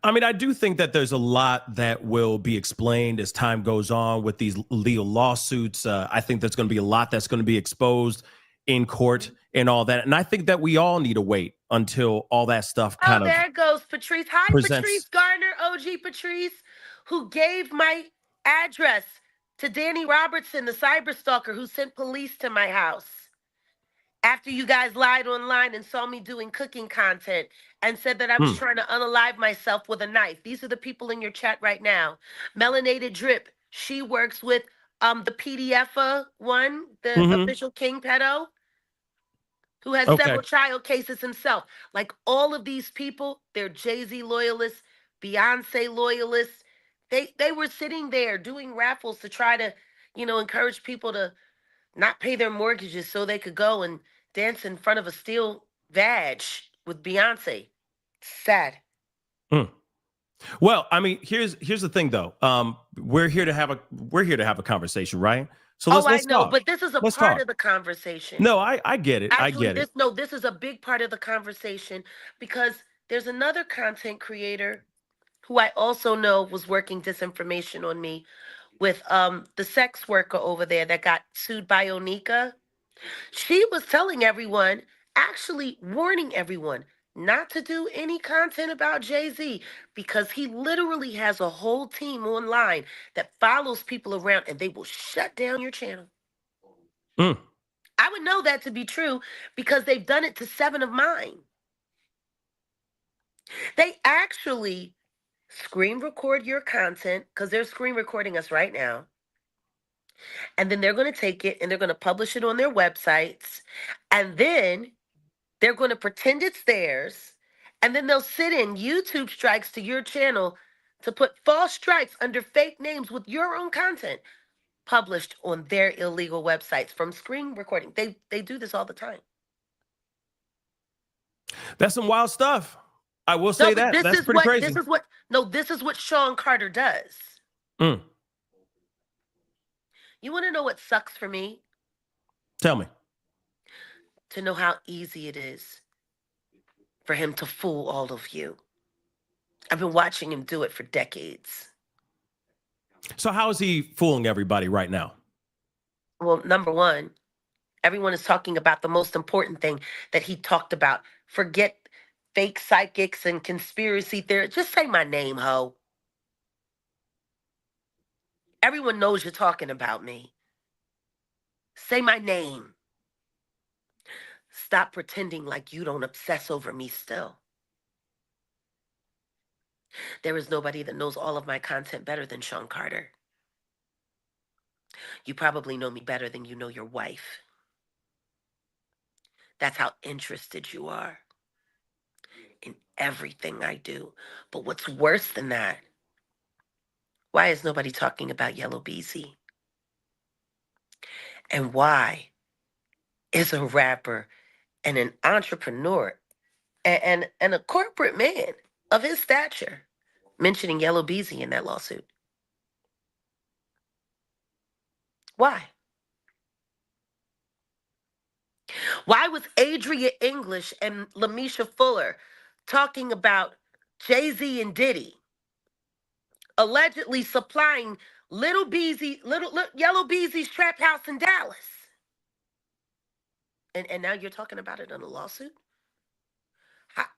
B: I mean, I do think that there's a lot that will be explained as time goes on with these legal lawsuits. I think there's going to be a lot that's going to be exposed in court and all that. And I think that we all need to wait until all that stuff kind of.
F: Oh, there goes Patrice. Hi, Patrice Gardner, OG Patrice, who gave my address to Danny Robertson, the cyberstalker who sent police to my house after you guys lied online and saw me doing cooking content and said that I was trying to unalive myself with a knife. These are the people in your chat right now. Melanated Drip, she works with the PDF one, the official King Pedo, who has several child cases himself. Like all of these people, they're Jay-Z loyalists, Beyonce loyalists. They were sitting there doing raffles to try to, encourage people to not pay their mortgages so they could go and dance in front of a steel vag with Beyonce. Sad.
B: Well, I mean, here's the thing though. We're here to have a conversation, right? So let's
F: I know,
B: talk.
F: but this is a part of the conversation.
B: No, I get it.
F: Actually,
B: I get it.
F: This is a big part of the conversation because there's another content creator who I also know was working disinformation on me with the sex worker over there that got sued by Onika. She was telling everyone, actually warning everyone, not to do any content about Jay-Z because he literally has a whole team online that follows people around and they will shut down your channel. I would know that to be true because they've done it to 7 of mine. They actually screen record your content because they're screen recording us right now. And then they're going to take it and they're going to publish it on their websites. And then they're going to pretend it's theirs. And then they'll sit in YouTube strikes to your channel to put false strikes under fake names with your own content published on their illegal websites from screen recording. They do this all the time.
B: That's some wild stuff. I will say that. That's pretty crazy.
F: This is what Sean Carter does. You want to know what sucks for me?
B: Tell me.
F: To know how easy it is for him to fool all of you. I've been watching him do it for decades.
B: So how is he fooling everybody right now?
F: Well, number one, everyone is talking about the most important thing that he talked about. Forget fake psychics and conspiracy theory. Just say my name, ho. Everyone knows you're talking about me. Say my name. Stop pretending like you don't obsess over me still. There is nobody that knows all of my content better than Sean Carter. You probably know me better than you know your wife. That's how interested you are. everything I do. But what's worse than that, why is nobody talking about Yellow Beezy? And why is a rapper and an entrepreneur and a corporate man of his stature mentioning Yellow Beezy in that lawsuit? Why? Why was Adria English and Lamisha Fuller talking about Jay-Z and Diddy allegedly supplying little Yellow Beezy's trap house in Dallas? And now you're talking about it in a lawsuit?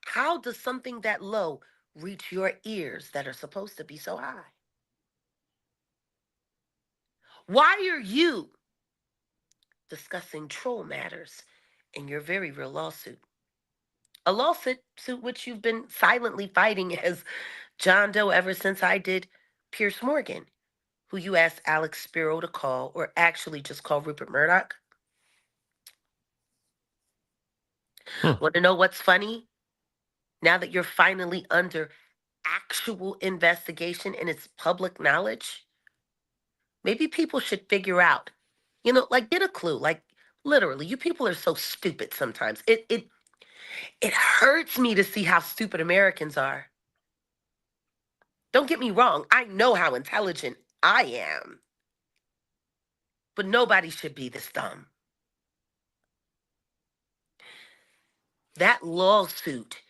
F: How does something that low reach your ears that are supposed to be so high? Why are you discussing troll matters in your very real lawsuit? A lawsuit which you've been silently fighting as John Doe ever since I did Pierce Morgan, who you asked Alex Spiro to call, or actually just call Rupert Murdoch. Want to know what's funny? Now that you're finally under actual investigation and it's public knowledge, maybe people should figure out, like get a clue. Like literally, you people are so stupid sometimes. It hurts me to see how stupid Americans are. Don't get me wrong. I know how intelligent I am. But nobody should be this dumb. That lawsuit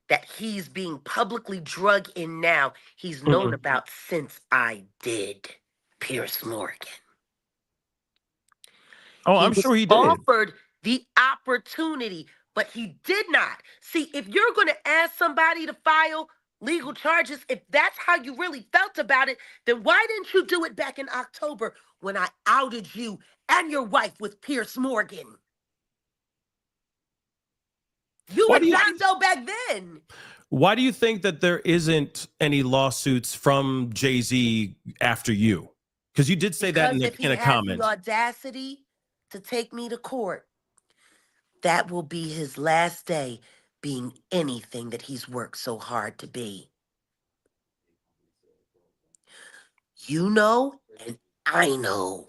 F: that he's being publicly drug in now, he's known about since I did Pierce Morgan.
B: Oh, I'm sure he did.
F: Offered the opportunity, but he did not. See, if you're going to ask somebody to file legal charges, if that's how you really felt about it, then why didn't you do it back in October when I outed you and your wife with Pierce Morgan? You were John Doe back then.
B: Why do you think that there isn't any lawsuits from Jay-Z after you? Because you did say that in a comment.
F: The audacity to take me to court, that will be his last day being anything that he's worked so hard to be. You know, and I know.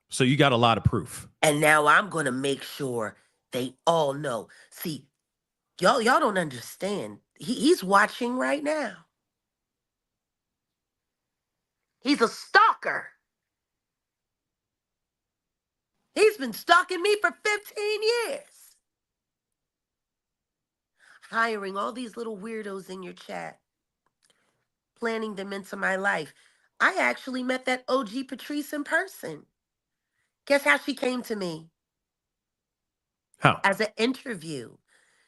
B: So you got a lot of proof.
F: And now I'm going to make sure they all know. See, y'all don't understand. He's watching right now. He's a stalker. He's been stalking me for 15 years. Hiring all these little weirdos in your chat. Planning them into my life. I actually met that OG Patrice in person. Guess how she came to me?
B: How?
F: As an interview.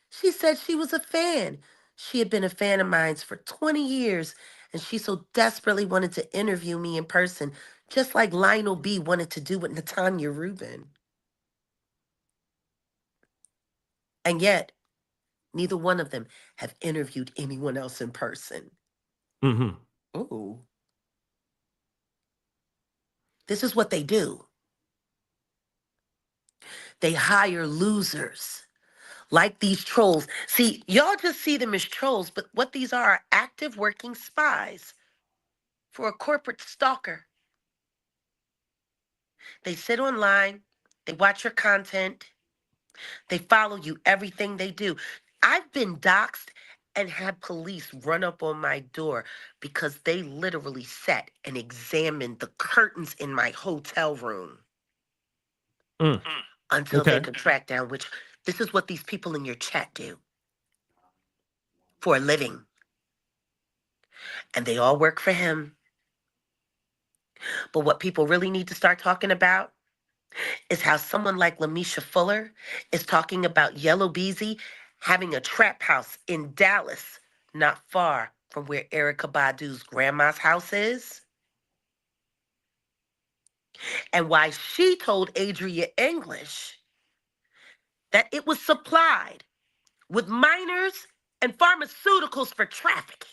F: She said she was a fan. She had been a fan of mine for 20 years, and she so desperately wanted to interview me in person, just like Lionel B wanted to do with Natanya Rubin. And yet, neither one of them have interviewed anyone else in person. Ooh. This is what they do. They hire losers like these trolls. See, y'all just see them as trolls, but what these are active working spies for a corporate stalker. They sit online, they watch your content, they follow you, everything they do. I've been doxxed and had police run up on my door because they literally sat and examined the curtains in my hotel room until they could track down which. This is what these people in your chat do for a living. And they all work for him. But what people really need to start talking about is how someone like Lamisha Fuller is talking about Yellow Beezy having a trap house in Dallas, not far from where Erykah Badu's grandma's house is. And why she told Adria English that it was supplied with minors and pharmaceuticals for trafficking.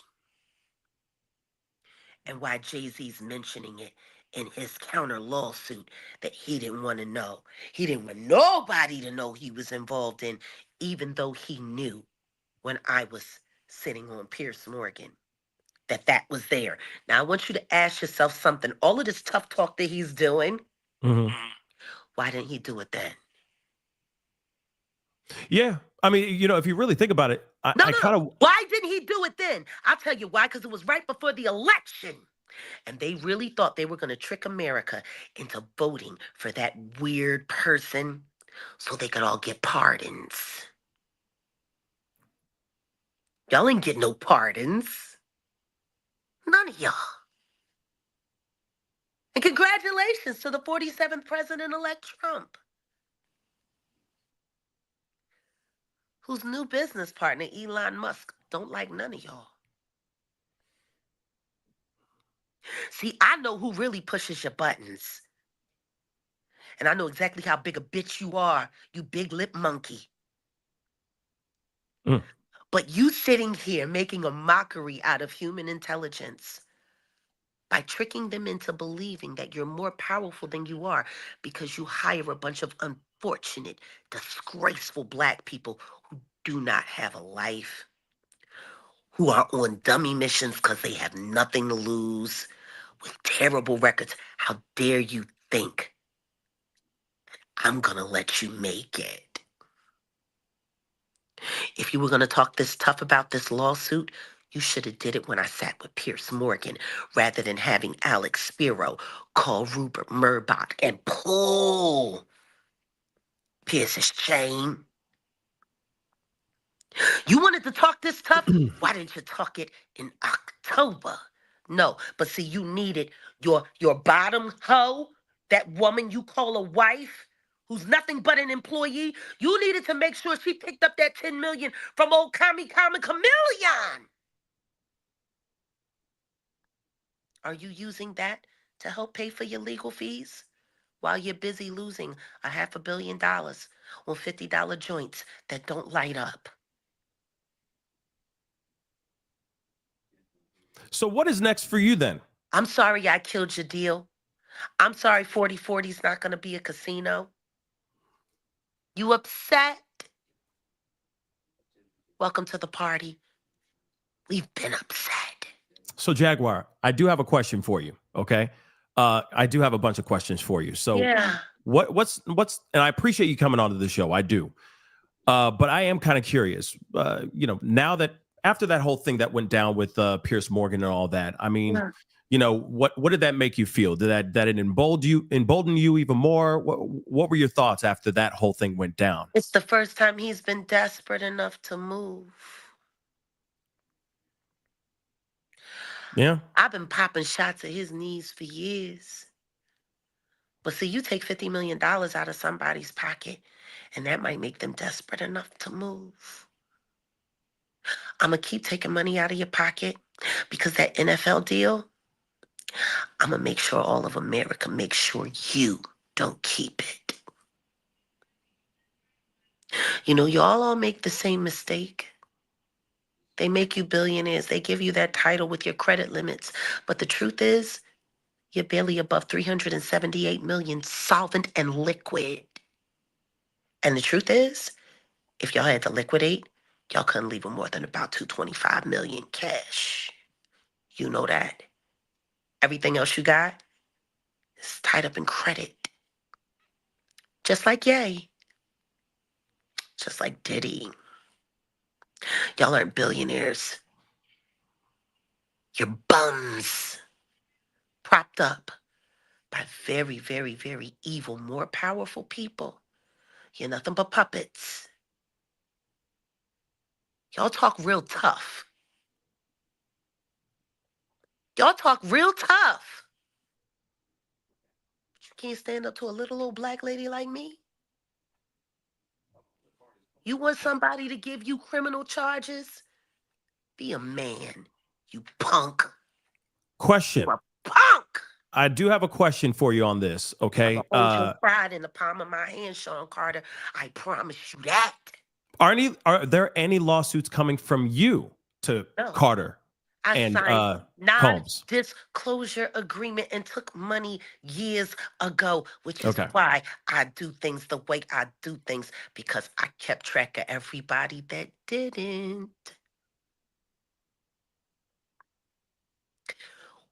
F: And why Jay-Z's mentioning it in his counter lawsuit that he didn't want to know. He didn't want nobody to know he was involved in, even though he knew when I was sitting on Pierce Morgan that was there. Now, I want you to ask yourself something. All of this tough talk that he's doing, why didn't he do it then?
B: Yeah. I mean, you know, if you really think about it,
F: No. Why didn't he do it then? I'll tell you why, because it was right before the election. And they really thought they were going to trick America into voting for that weird person so they could all get pardons. Y'all ain't get no pardons. None of y'all. And congratulations to the 47th President-elect Trump, whose new business partner, Elon Musk, don't like none of y'all. See, I know who really pushes your buttons. And I know exactly how big a bitch you are, you big lip monkey. But you sitting here making a mockery out of human intelligence by tricking them into believing that you're more powerful than you are because you hire a bunch of unfortunate, disgraceful black people who do not have a life, who are on dummy missions because they have nothing to lose, with terrible records. How dare you think I'm going to let you make it? If you were going to talk this tough about this lawsuit, you should have did it when I sat with Pierce Morgan rather than having Alex Spiro call Rupert Murdoch and pull Pierce's chain. You wanted to talk this tough? Why didn't you talk it in October? No, but see, you needed your bottom hoe, that woman you call a wife, who's nothing but an employee. You needed to make sure she picked up that $10 million from old Commie Chameleon. Are you using that to help pay for your legal fees while you're busy losing $500 million on $50 joints that don't light up?
B: So what is next for you then?
F: I'm sorry I killed your deal. I'm sorry 4040 is not going to be a casino. You upset? Welcome to the party. We've been upset.
B: So Jaguar, I do have a question for you, okay? I do have a bunch of questions for you. So
F: yeah.
B: What's and I appreciate you coming onto the show. I do. But I am kind of curious. You know, now that after that whole thing that went down with Pierce Morgan and all that, I mean, you know, what did that make you feel? Did it embolden you even more? What were your thoughts after that whole thing went down?
F: It's the first time he's been desperate enough to move.
B: Yeah.
F: I've been popping shots at his knees for years. But see, you take $50 million out of somebody's pocket, and that might make them desperate enough to move. I'm going to keep taking money out of your pocket because that NFL deal, I'm going to make sure all of America makes sure you don't keep it. You know, y'all all make the same mistake. They make you billionaires. They give you that title with your credit limits. But the truth is, you're barely above 378 million solvent and liquid. And the truth is, if y'all had to liquidate, y'all couldn't leave with more than about 225 million cash. You know that. Everything else you got is tied up in credit. Just like Ye. Just like Diddy. Y'all aren't billionaires. You're bums. Propped up by very, very, very evil, more powerful people. You're nothing but puppets. Y'all talk real tough. Y'all talk real tough. You can't stand up to a little old black lady like me? You want somebody to give you criminal charges? Be a man, you punk.
B: Question.
F: You're a punk.
B: I do have a question for you on this, okay?
F: Hold your pride in the palm of my hand, Sean Carter. I promise you that.
B: Are there any lawsuits coming from you to Carter?
F: I
B: and
F: signed
B: Combs.
F: non-disclosure agreement and took money years ago, which is
B: Okay.
F: why I do things the way I do things, because I kept track of everybody that didn't.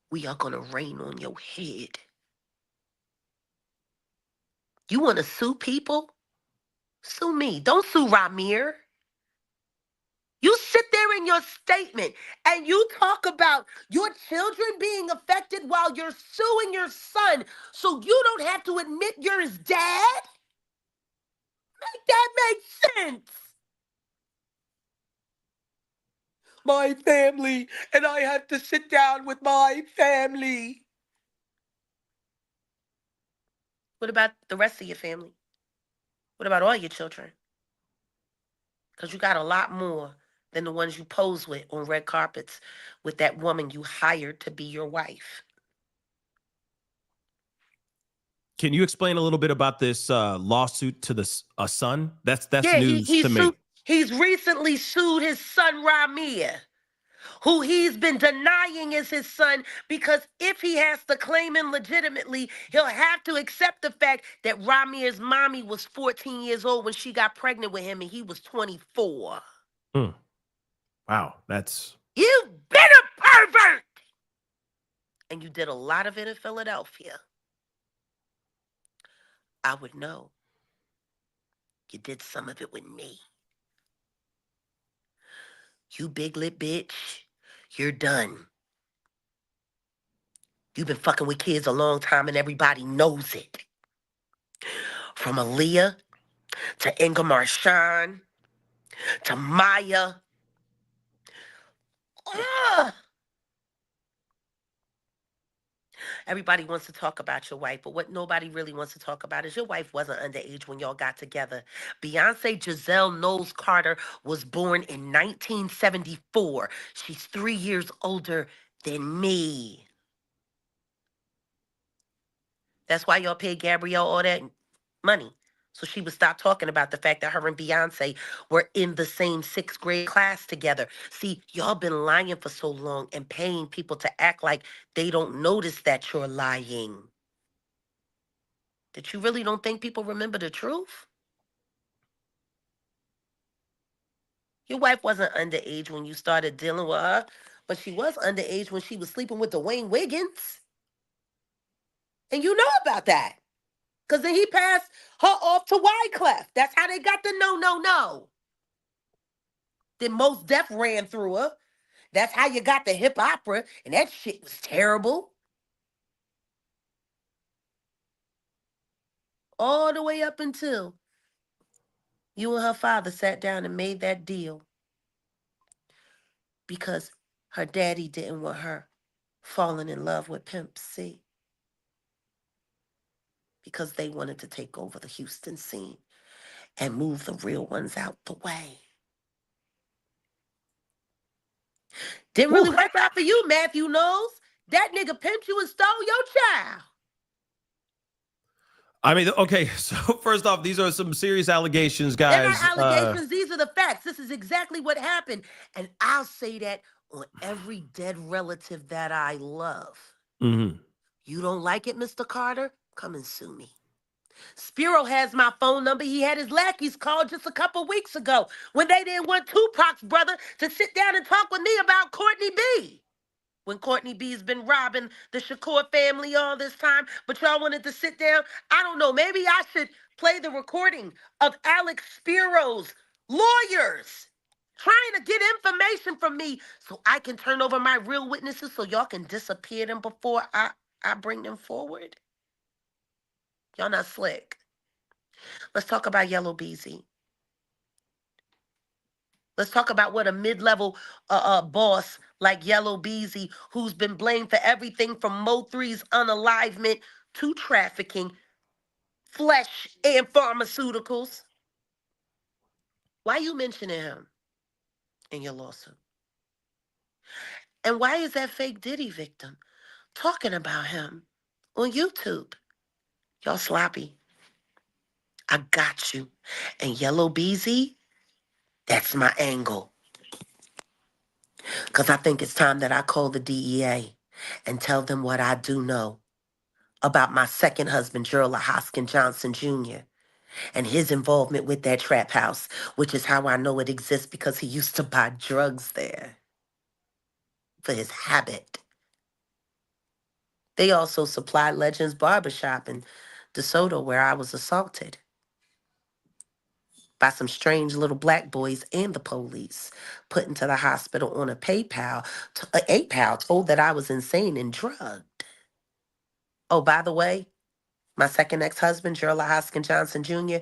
F: We are going to rain on your head. You want to sue people? Sue me. Don't sue Ramir. You sit there in your statement and you talk about your children being affected while you're suing your son so you don't have to admit you're his dad? Make that make sense. My family, and I have to sit down with my family. What about the rest of your family? What about all your children? Because you got a lot more than the ones you pose with on red carpets with that woman you hired to be your wife.
B: Can you explain a little bit about this lawsuit to the son? That's news to me.
F: He's recently sued his son Ramir, who he's been denying is his son, because if he has to claim him legitimately, he'll have to accept the fact that Ramir's mommy was 14 years old when she got pregnant with him and he was 24.
B: Wow, that's...
F: You've been a pervert! And you did a lot of it in Philadelphia. I would know. You did some of it with me. You big lip bitch, you're done. You've been fucking with kids a long time and everybody knows it. From Aaliyah to Inga Marshawn to Maya. Ugh. Everybody wants to talk about your wife, but what nobody really wants to talk about is your wife wasn't underage when y'all got together. Beyonce Giselle Knowles Carter was born in 1974. She's 3 years older than me. That's why y'all paid Gabrielle all that money. So she would stop talking about the fact that her and Beyonce were in the same 6th grade class together. See, y'all been lying for so long and paying people to act like they don't notice that you're lying. That you really don't think people remember the truth? Your wife wasn't underage when you started dealing with her, but she was underage when she was sleeping with Dwayne Wiggins. And you know about that. Because then he passed her off to Wyclef. That's how they got the no. Then Mos Def ran through her. That's how you got the hip opera. And that shit was terrible. All the way up until you and her father sat down and made that deal. Because her daddy didn't want her falling in love with Pimp C. Because they wanted to take over the Houston scene and move the real ones out the way. Didn't really work out for you, Matthew Knowles. That nigga pimped you and stole your child.
B: I mean, okay, so first off, these are some serious allegations, guys.
F: They're not allegations, these are the facts. This is exactly what happened. And I'll say that on every dead relative that I love.
B: Mm-hmm.
F: You don't like it, Mr. Carter? Come and sue me. Spiro has my phone number. He had his lackeys call just a couple weeks ago when they didn't want Tupac's brother to sit down and talk with me about Courtney B. When Courtney B's been robbing the Shakur family all this time, but y'all wanted to sit down. I don't know. Maybe I should play the recording of Alex Spiro's lawyers trying to get information from me so I can turn over my real witnesses so y'all can disappear them before I bring them forward. Y'all not slick. Let's talk about Yellow Beezy. Let's talk about what a mid-level boss like Yellow Beezy, who's been blamed for everything from Mo3's unalivement to trafficking, flesh, and pharmaceuticals. Why are you mentioning him in your lawsuit? And why is that fake Diddy victim talking about him on YouTube? Y'all sloppy. I got you. And Yellow Beezy, that's my angle. Because I think it's time that I call the DEA and tell them what I do know about my second husband, Gerald Hoskin Johnson Jr., and his involvement with that trap house, which is how I know it exists because he used to buy drugs there for his habit. They also supply Legends Barbershop in DeSoto, where I was assaulted by some strange little black boys and the police, put into the hospital on a PayPal, told that I was insane and drugged. Oh, by the way, my second ex-husband, Gerald Hoskin Johnson Jr.,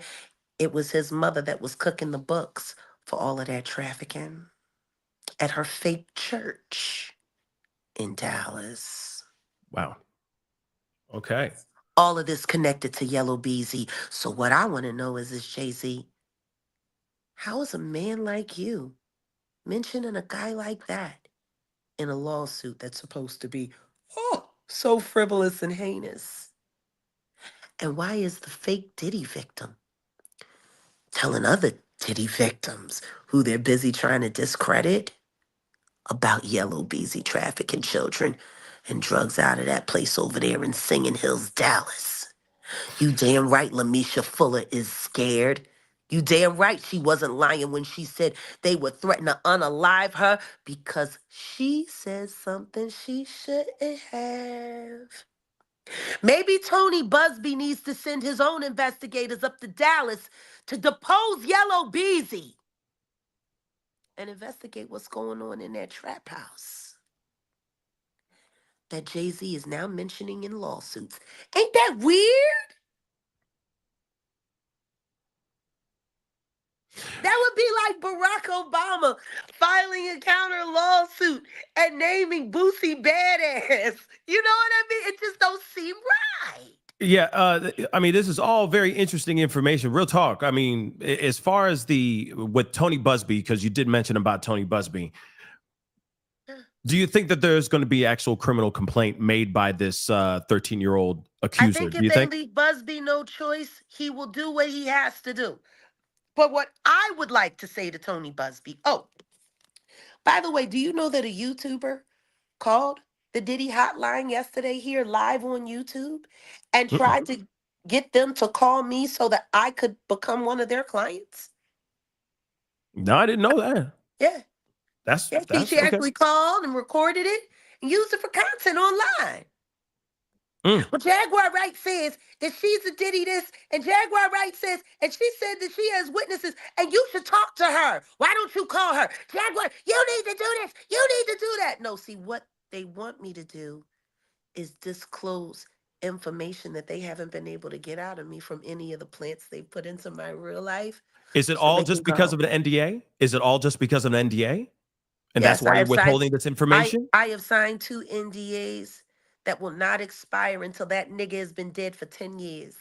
F: it was his mother that was cooking the books for all of that trafficking at her fake church in Dallas.
B: Wow. Okay.
F: All of this connected to Yellow Beezy. So what I want to know is Jay-Z, how is a man like you mentioning a guy like that in a lawsuit that's supposed to be, so frivolous and heinous? And why is the fake Diddy victim telling other Diddy victims who they're busy trying to discredit about Yellow Beezy trafficking children and drugs out of that place over there in Singing Hills, Dallas? You damn right Lamisha Fuller is scared. You damn right she wasn't lying when she said they would threaten to unalive her because she said something she shouldn't have. Maybe Tony Buzbee needs to send his own investigators up to Dallas to depose Yellow Beezy and investigate what's going on in that trap house that Jay-Z is now mentioning in lawsuits. Ain't that weird? That would be like Barack Obama filing a counter lawsuit and naming Boosie badass. You know what I mean? It just don't seem right.
B: Yeah, I mean, this is all very interesting information. Real talk. I mean, as far as with Tony Buzbee, because you did mention about Tony Buzbee, do you think that there's going to be actual criminal complaint made by this 13-year-old accuser?
F: I think if they leave Buzbee no choice, he will do what he has to do. But what I would like to say to Tony Buzbee, by the way, do you know that a YouTuber called the Diddy hotline yesterday here live on YouTube and tried to get them to call me so that I could become one of their clients?
B: No, I didn't know that.
F: Yeah.
B: That's
F: she actually called and recorded it and used it for content online. Well, Jaguar Wright says that she's a Diddy this, and Jaguar Wright says, and she said that she has witnesses, and you should talk to her. Why don't you call her? Jaguar, you need to do this. You need to do that. No, see, what they want me to do is disclose information that they haven't been able to get out of me from any of the plants they put into my real life.
B: Is it all just because of an NDA? Is it all just because of an NDA? And
F: yes,
B: that's why you're withholding this information?
F: I have signed 2 NDAs that will not expire until that nigga has been dead for 10 years.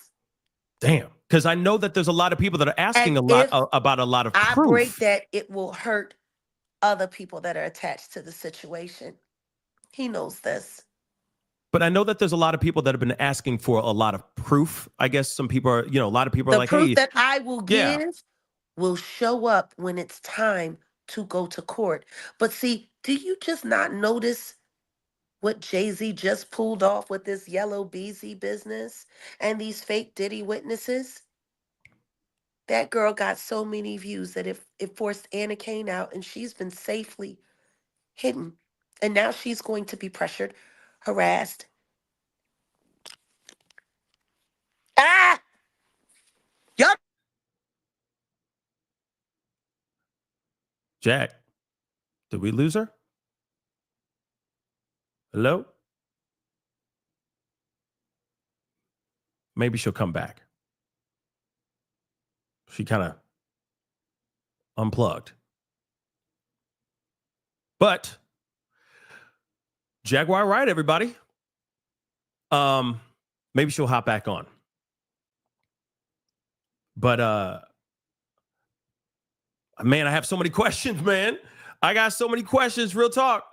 B: Damn. Because I know that there's a lot of people that are asking about a lot of proof.
F: I break that, it will hurt other people that are attached to the situation. He knows this.
B: But I know that there's a lot of people that have been asking for a lot of proof. I guess some people are, a lot of people are like,
F: the proof that I will give will show up when it's time to go to court. But see, do you just not notice what Jay-Z just pulled off with this Yellow Beezy business and these fake Diddy witnesses? That girl got so many views that it forced Anna Kane out, and she's been safely hidden. And now she's going to be pressured, harassed. Yup.
B: Jack, did we lose her? Hello? Maybe she'll come back. She kind of unplugged. But Jaguar Wright, everybody. Maybe she'll hop back on. But man, I have so many questions, man. I got so many questions, real talk.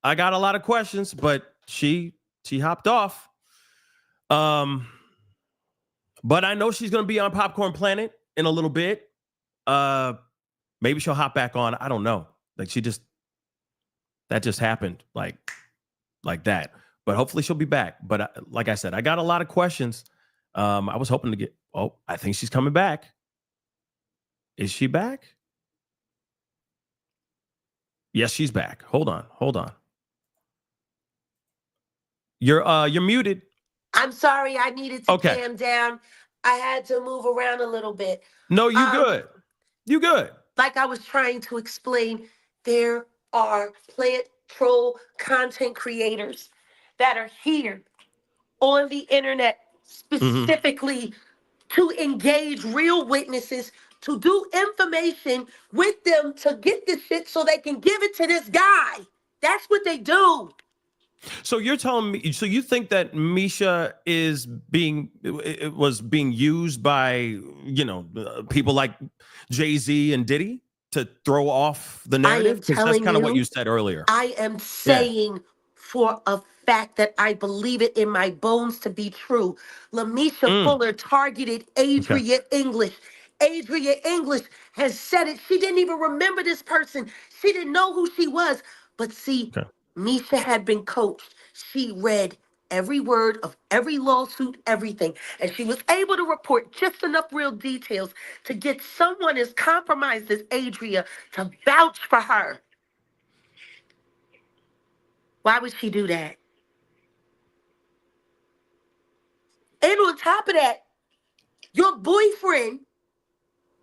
B: I got a lot of questions, but she hopped off. But I know she's going to be on Popcorn Planet in a little bit. Maybe she'll hop back on. I don't know. Like, she just That just happened like that. But hopefully she'll be back. But like I said, I got a lot of questions. I was hoping to get. Oh, I think she's coming back. Is she back? Yes, she's back. Hold on. You're muted.
F: I'm sorry, I needed to calm down. I had to move around a little bit.
B: No, you good. You good.
F: Like I was trying to explain, there are plant troll content creators that are here on the internet specifically to engage real witnesses, to do information with them to get this shit so they can give it to this guy. That's what they do.
B: So you're telling me, so you think that Misha was being used by, people like Jay-Z and Diddy to throw off the narrative? Because that's kind of what you said earlier.
F: I am saying for a fact that I believe it in my bones to be true. Lamisha Fuller targeted Adria English. Adria English has said it. She didn't even remember this person. She didn't know who she was. But see, Misha had been coached. She read every word of every lawsuit, everything. And she was able to report just enough real details to get someone as compromised as Adria to vouch for her. Why would she do that? And on top of that, your boyfriend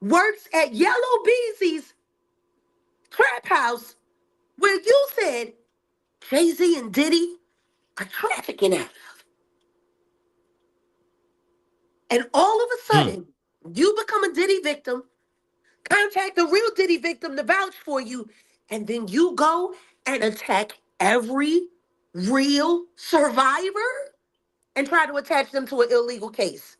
F: works at Yellow Beezy's trap house where you said Jay-Z and Diddy are trafficking at. And all of a sudden, you become a Diddy victim, contact a real Diddy victim to vouch for you, and then you go and attack every real survivor and try to attach them to an illegal case.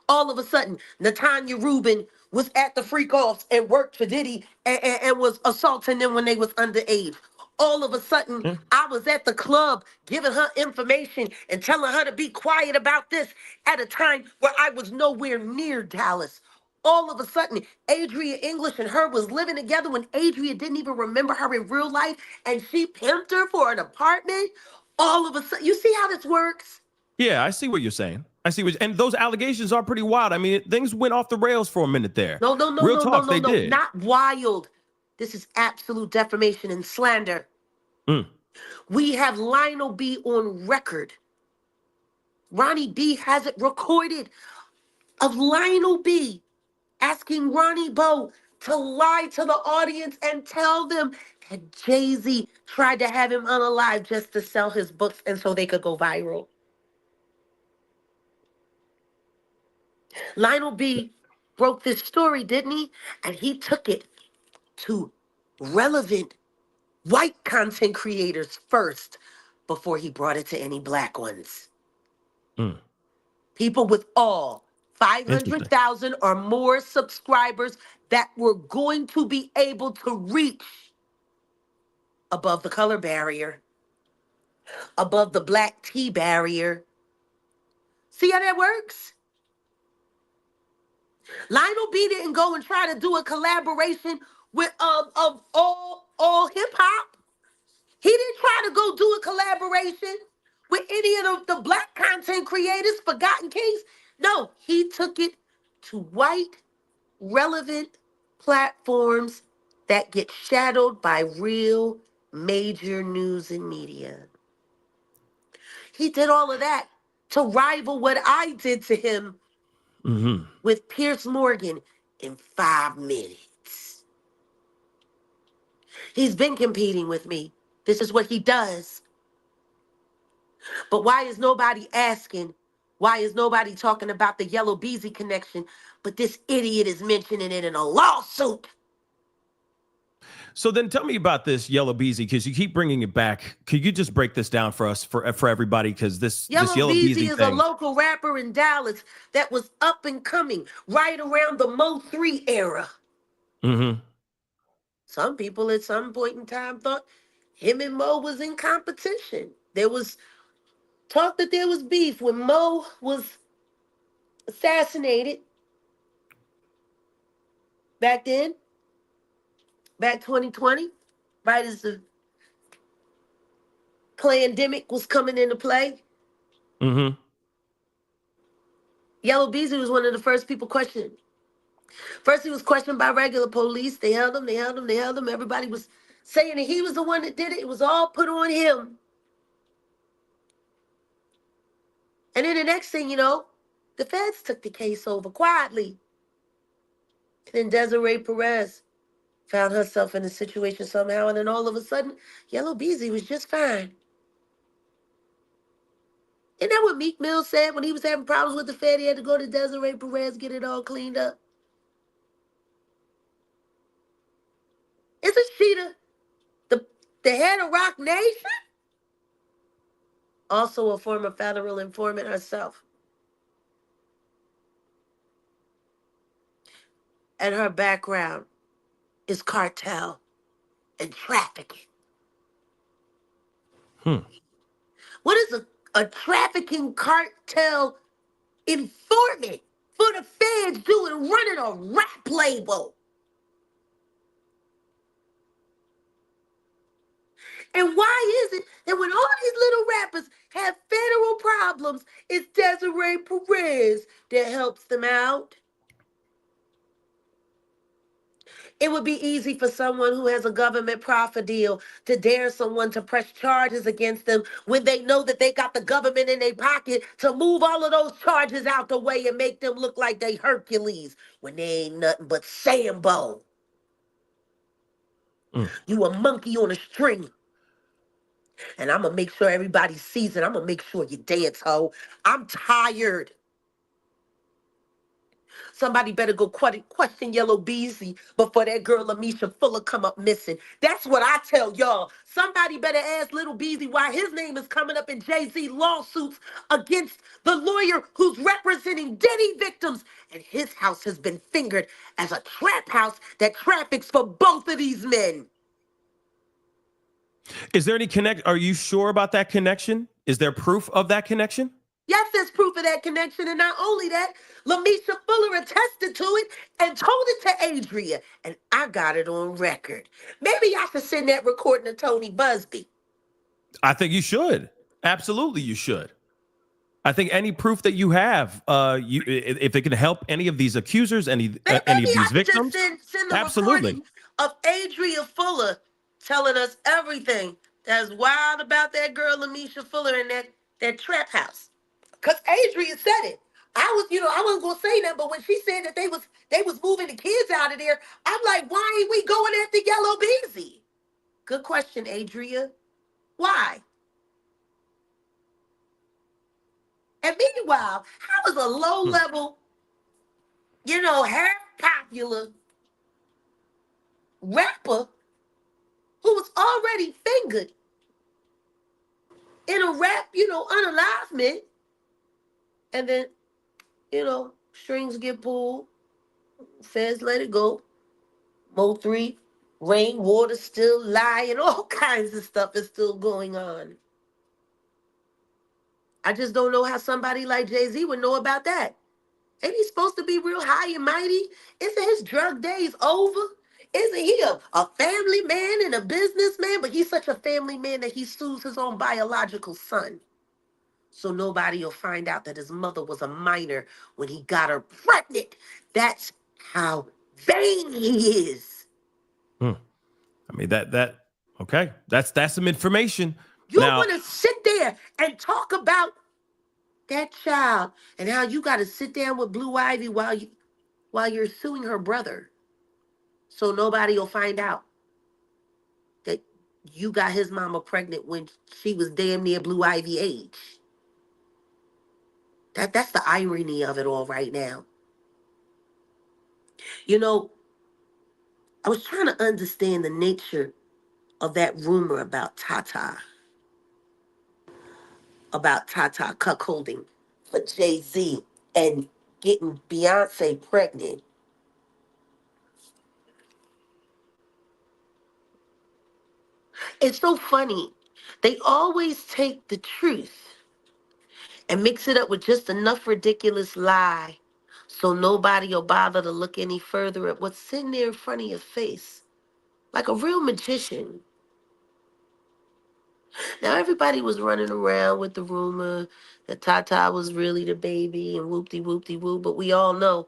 F: All of a sudden, Natanya Rubin was at the freak-offs and worked for Diddy and was assaulting them when they was underage. All of a sudden, I was at the club giving her information and telling her to be quiet about this at a time where I was nowhere near Dallas. All of a sudden, Adria English and her was living together when Adria didn't even remember her in real life, and she pimped her for an apartment. All of a sudden, you see how this works?
B: Yeah, I see what you're saying. And those allegations are pretty wild. I mean, things went off the rails for a minute there.
F: No, not wild. This is absolute defamation and slander. We have Lionel B on record. Ronnie B has it recorded of Lionel B asking Ronnie Bo to lie to the audience and tell them that Jay-Z tried to have him unalive just to sell his books and so they could go viral. Lionel B broke this story, didn't he? And he took it to relevant white content creators first before he brought it to any black ones. People with all 500,000 or more subscribers that were going to be able to reach above the color barrier, above the black tea barrier. See how that works? Lionel B didn't go and try to do a collaboration with of all hip hop. He didn't try to go do a collaboration with any of the black content creators, Forgotten Kings. No, he took it to white relevant platforms that get shadowed by real major news and media. He did all of that to rival what I did to him with Pierce Morgan in 5 minutes. He's been competing with me. This is what he does. But why is nobody asking? Why is nobody talking about the Yellow Beezy connection? But this idiot is mentioning it in a lawsuit.
B: So then tell me about this Yellow Beezy, because you keep bringing it back. Could you just break this down for us, for everybody? Because this Yellow Beezy
F: is a local rapper in Dallas that was up and coming right around the Mo 3 era. Some people at some point in time thought him and Mo was in competition. There was talk that there was beef when Mo was assassinated back then, back 2020, right as the pandemic was coming into play.
B: Mm-hmm.
F: Yellow Beezy was one of the first people questioned. First, he was questioned by regular police. They held him. Everybody was saying that he was the one that did it. It was all put on him. And then the next thing you know, the feds took the case over quietly. And then Desiree Perez found herself in a situation somehow, and then all of a sudden, Yellow Beezy was just fine. Isn't that what Meek Mill said when he was having problems with the Fed? He had to go to Desiree Perez, get it all cleaned up. Isn't she the head of Rock Nation? Also a former federal informant herself. And her background is cartel and trafficking. What is a trafficking cartel informant for the feds doing, running a rap label? And why is it that when all these little rappers have federal problems, it's Desiree Perez that helps them out? It would be easy for someone who has a government profit deal to dare someone to press charges against them when they know that they got the government in their pocket to move all of those charges out the way and make them look like they Hercules when they ain't nothing but Sambo. You a monkey on a string. And I'm going to make sure everybody sees it. I'm going to make sure you dance, ho. I'm tired. Somebody better go question Yellow Beezy before that girl Amisha Fuller come up missing. That's what I tell y'all. Somebody better ask Little Beezy why his name is coming up in Jay-Z lawsuits against the lawyer who's representing Diddy victims. And his house has been fingered as a trap house that traffics for both of these men.
B: Is there any Are you sure about that connection? Is there proof of that connection?
F: Yes, there's proof of that connection. And not only that, Lamisha Fuller attested to it and told it to Adria. And I got it on record. Maybe I should send that recording to Tony Buzbee.
B: I think you should. Absolutely, you should. I think any proof that you have, if it can help any of these accusers, any of these victims,
F: just send the
B: absolutely.
F: Recording of Adria Fuller telling us everything that's wild about that girl Lamisha Fuller in that trap house. Because Adria said it. I wasn't gonna say that, but when she said that they was moving the kids out of there, I'm like, why ain't we going after Yellow Beezy? Good question, Adria. Why? And meanwhile, how is a low-level, half popular rapper who was already fingered in a rap, unalivement, and then, strings get pulled, feds let it go, Mo3, rainwater still lying, all kinds of stuff is still going on. I just don't know how somebody like Jay-Z would know about that. Ain't he supposed to be real high and mighty? Isn't his drug days over? Isn't he a family man and a businessman? But he's such a family man that he sues his own biological son. So nobody will find out that his mother was a minor when he got her pregnant. That's how vain he is.
B: I mean, okay. That's some information.
F: You want to sit there and talk about that child and how you got to sit down with Blue Ivy while you're suing her brother. So nobody will find out that you got his mama pregnant when she was damn near Blue Ivy age. That's the irony of it all right now. I was trying to understand the nature of that rumor about Tata cuckolding for Jay-Z and getting Beyonce pregnant. It's so funny. They always take the truth and mix it up with just enough ridiculous lie so nobody will bother to look any further at what's sitting there in front of your face. Like a real magician. Now everybody was running around with the rumor that Tata was really the baby and whoop-de-whoop-de-whoop, but we all know,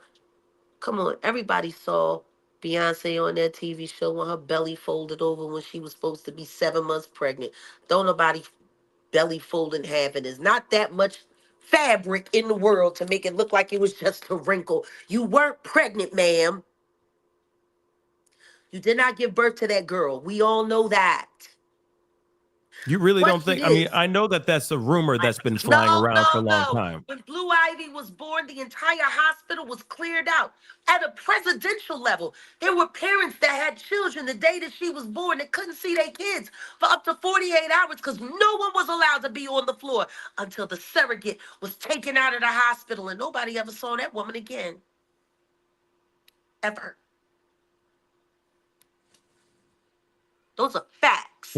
F: come on, everybody saw Beyonce on that TV show when her belly folded over when she was supposed to be 7 months pregnant. Don't nobody belly fold in half, and there's not that much fabric in the world to make it look like it was just a wrinkle. You weren't pregnant, ma'am. You did not give birth to that girl. We all know that.
B: You really don't think? I mean, I know that that's a rumor that's been flying around for a long time.
F: When Blue Ivy was born, the entire hospital was cleared out. At a presidential level, there were parents that had children the day that she was born that couldn't see their kids for up to 48 hours because no one was allowed to be on the floor until the surrogate was taken out of the hospital, and nobody ever saw that woman again. Ever. Those are facts.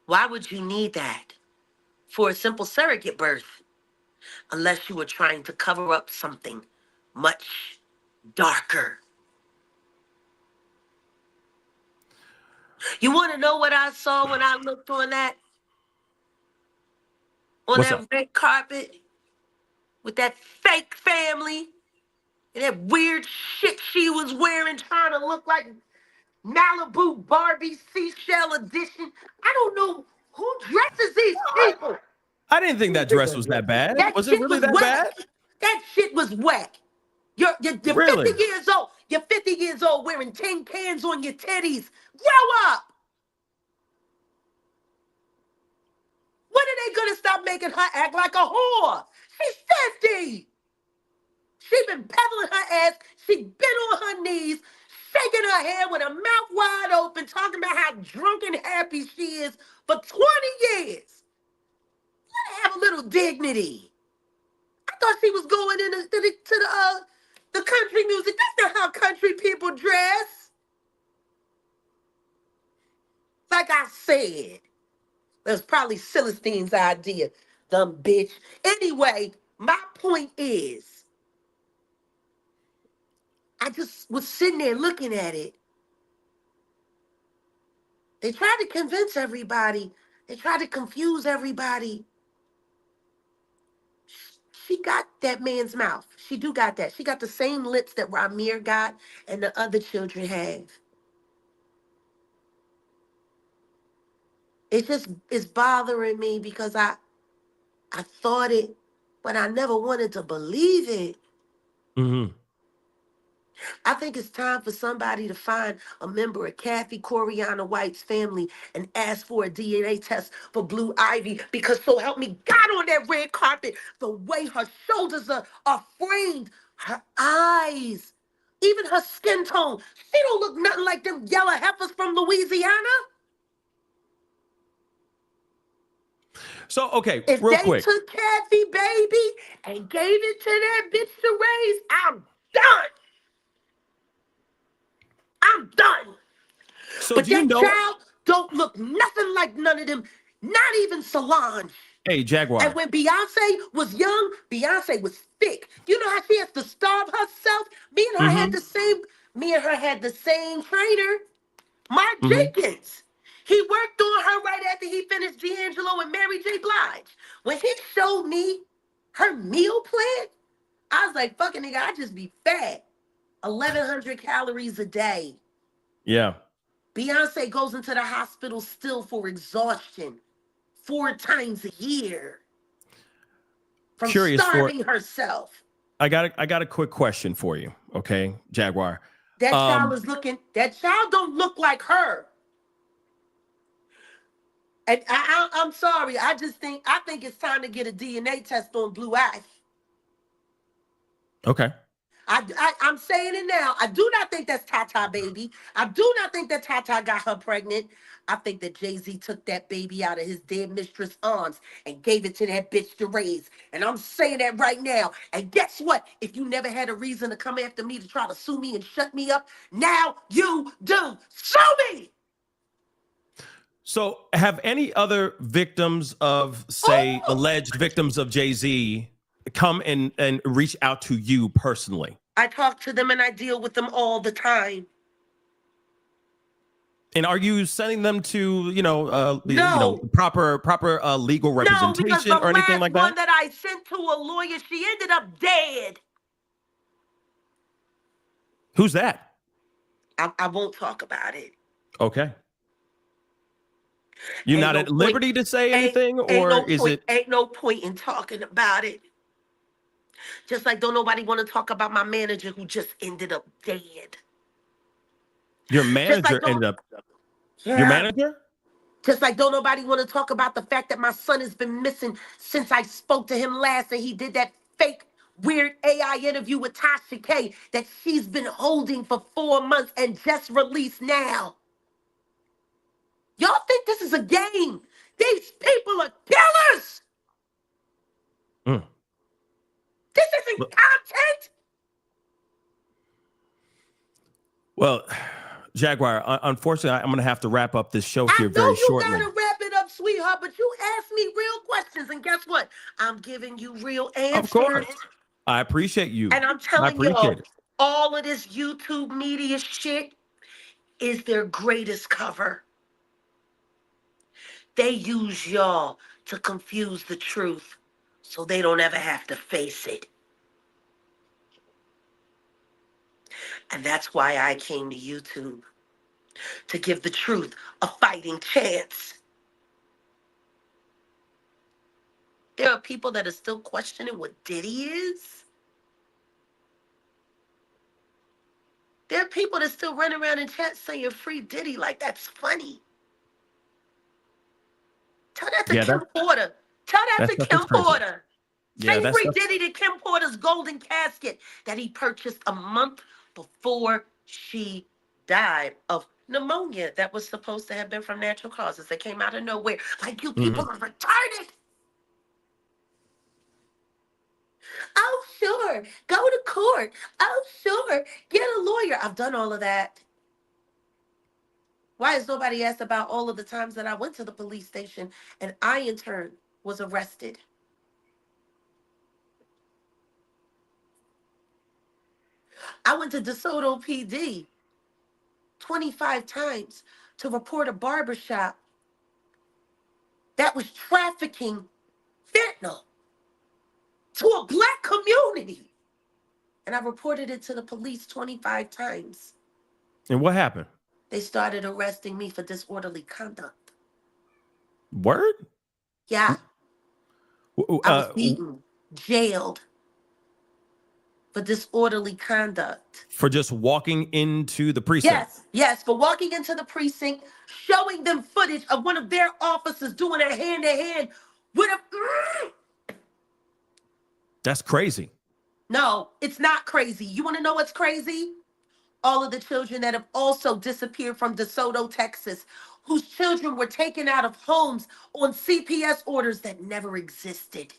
F: Why would you need that for a simple surrogate birth unless you were trying to cover up something much darker? You want to know what I saw when I looked on that? On that red carpet with that fake family and that weird shit she was wearing trying to look like Malibu Barbie Seashell Edition. I don't know who dresses these people.
B: I didn't think that dress was that bad. Was it really that bad?
F: That shit was whack. You're really? 50 years old. You're 50 years old wearing tin cans on your titties. Grow up. When are they gonna stop making her act like a whore? She's 50. She been peddling her ass. She been on her knees, shaking her head with her mouth wide open, talking about how drunk and happy she is for 20 years. Let her have a little dignity. I thought she was going into the country music. That's not how country people dress. Like I said, that's probably Celestine's idea, dumb bitch. Anyway, my point is, I just was sitting there looking at it. They tried to convince everybody. They tried to confuse everybody. She got that man's mouth. She do got that. She got the same lips that Ramir got and the other children have. It's bothering me because I thought it, but I never wanted to believe it.
B: Mm-hmm.
F: I think it's time for somebody to find a member of Kathy Coriana White's family and ask for a DNA test for Blue Ivy, because so help me God, on that red carpet, the way her shoulders are framed, her eyes, even her skin tone, she don't look nothing like them yellow heifers from Louisiana.
B: So, okay,
F: if
B: real quick.
F: If they took Kathy, baby, and gave it to that bitch to raise, I'm done. I'm done.
B: So
F: but
B: do you know,
F: child don't look nothing like none of them, not even Solange.
B: Hey, Jaguar.
F: And when Beyonce was young, Beyonce was thick. You know how she has to starve herself? Me and her had the same trainer, Mark Jenkins. He worked on her right after he finished D'Angelo and Mary J. Blige. When he showed me her meal plan, I was like, fucking nigga, I just be fat. 1,100 calories a day.
B: Yeah.
F: Beyonce goes into the hospital still for exhaustion 4 times a year from starving herself.
B: I got a quick question for you, okay, Jaguar.
F: That child don't look like her. And I'm sorry, I think it's time to get a DNA test on Blue Ivy.
B: Okay.
F: I'm saying it now. I do not think that's Tata, baby. I do not think that Tata got her pregnant. I think that Jay-Z took that baby out of his dead mistress' arms and gave it to that bitch to raise. And I'm saying that right now. And guess what? If you never had a reason to come after me to try to sue me and shut me up, now you do. Sue me!
B: So have any other victims of, say, alleged victims of Jay-Z come and reach out to you personally?
F: I talk to them and I deal with them all the time.
B: And are you sending them to,
F: No.
B: proper legal
F: No, because
B: representation
F: the
B: or anything like
F: last one
B: that?
F: that I sent to a lawyer, she ended up dead.
B: Who's that?
F: I won't talk about it.
B: Okay. You're not at liberty to say anything, or is it?
F: Ain't no point in talking about it. Just like don't nobody want to talk about my manager who just ended up dead.
B: Your manager ended up.
F: Yeah.
B: Your manager?
F: Just like don't nobody want to talk about the fact that my son has been missing since I spoke to him last and he did that fake weird AI interview with Tasha K that she's been holding for 4 months and just released now. Y'all think this is a game? These people are killers. This isn't content.
B: Well, Jaguar, unfortunately, I'm going to have to wrap up this show here very shortly.
F: I know you got to wrap it up, sweetheart, but you asked me real questions, and guess what? I'm giving you real answers.
B: Of course. I appreciate you.
F: And I'm telling y'all, all of this YouTube media shit is their greatest cover. They use y'all to confuse the truth so they don't ever have to face it. And that's why I came to YouTube, to give the truth a fighting chance. There are people that are still questioning what Diddy is. There are people that still run around in chat saying free Diddy like that's funny. Tell that to Kim Porter. Tell that to Kim Porter. Say free Diddy to Kim Porter's golden casket that he purchased a month before she died of pneumonia that was supposed to have been from natural causes that came out of nowhere. Like, you people are retarded. Oh, sure. Go to court. Oh, sure. Get a lawyer. I've done all of that. Why has nobody asked about all of the times that I went to the police station and I, in turn, was arrested? I went to DeSoto PD 25 times to report a barbershop that was trafficking fentanyl to a Black community. And I reported it to the police 25 times.
B: And what happened?
F: They started arresting me for disorderly conduct.
B: Word?
F: Yeah. I was beaten, jailed for disorderly conduct.
B: For just walking into the precinct?
F: Yes, for walking into the precinct, showing them footage of one of their officers doing a hand-to-hand with a...
B: That's crazy.
F: No, it's not crazy. You want to know what's crazy? All of the children that have also disappeared from DeSoto, Texas, whose children were taken out of homes on CPS orders that never existed.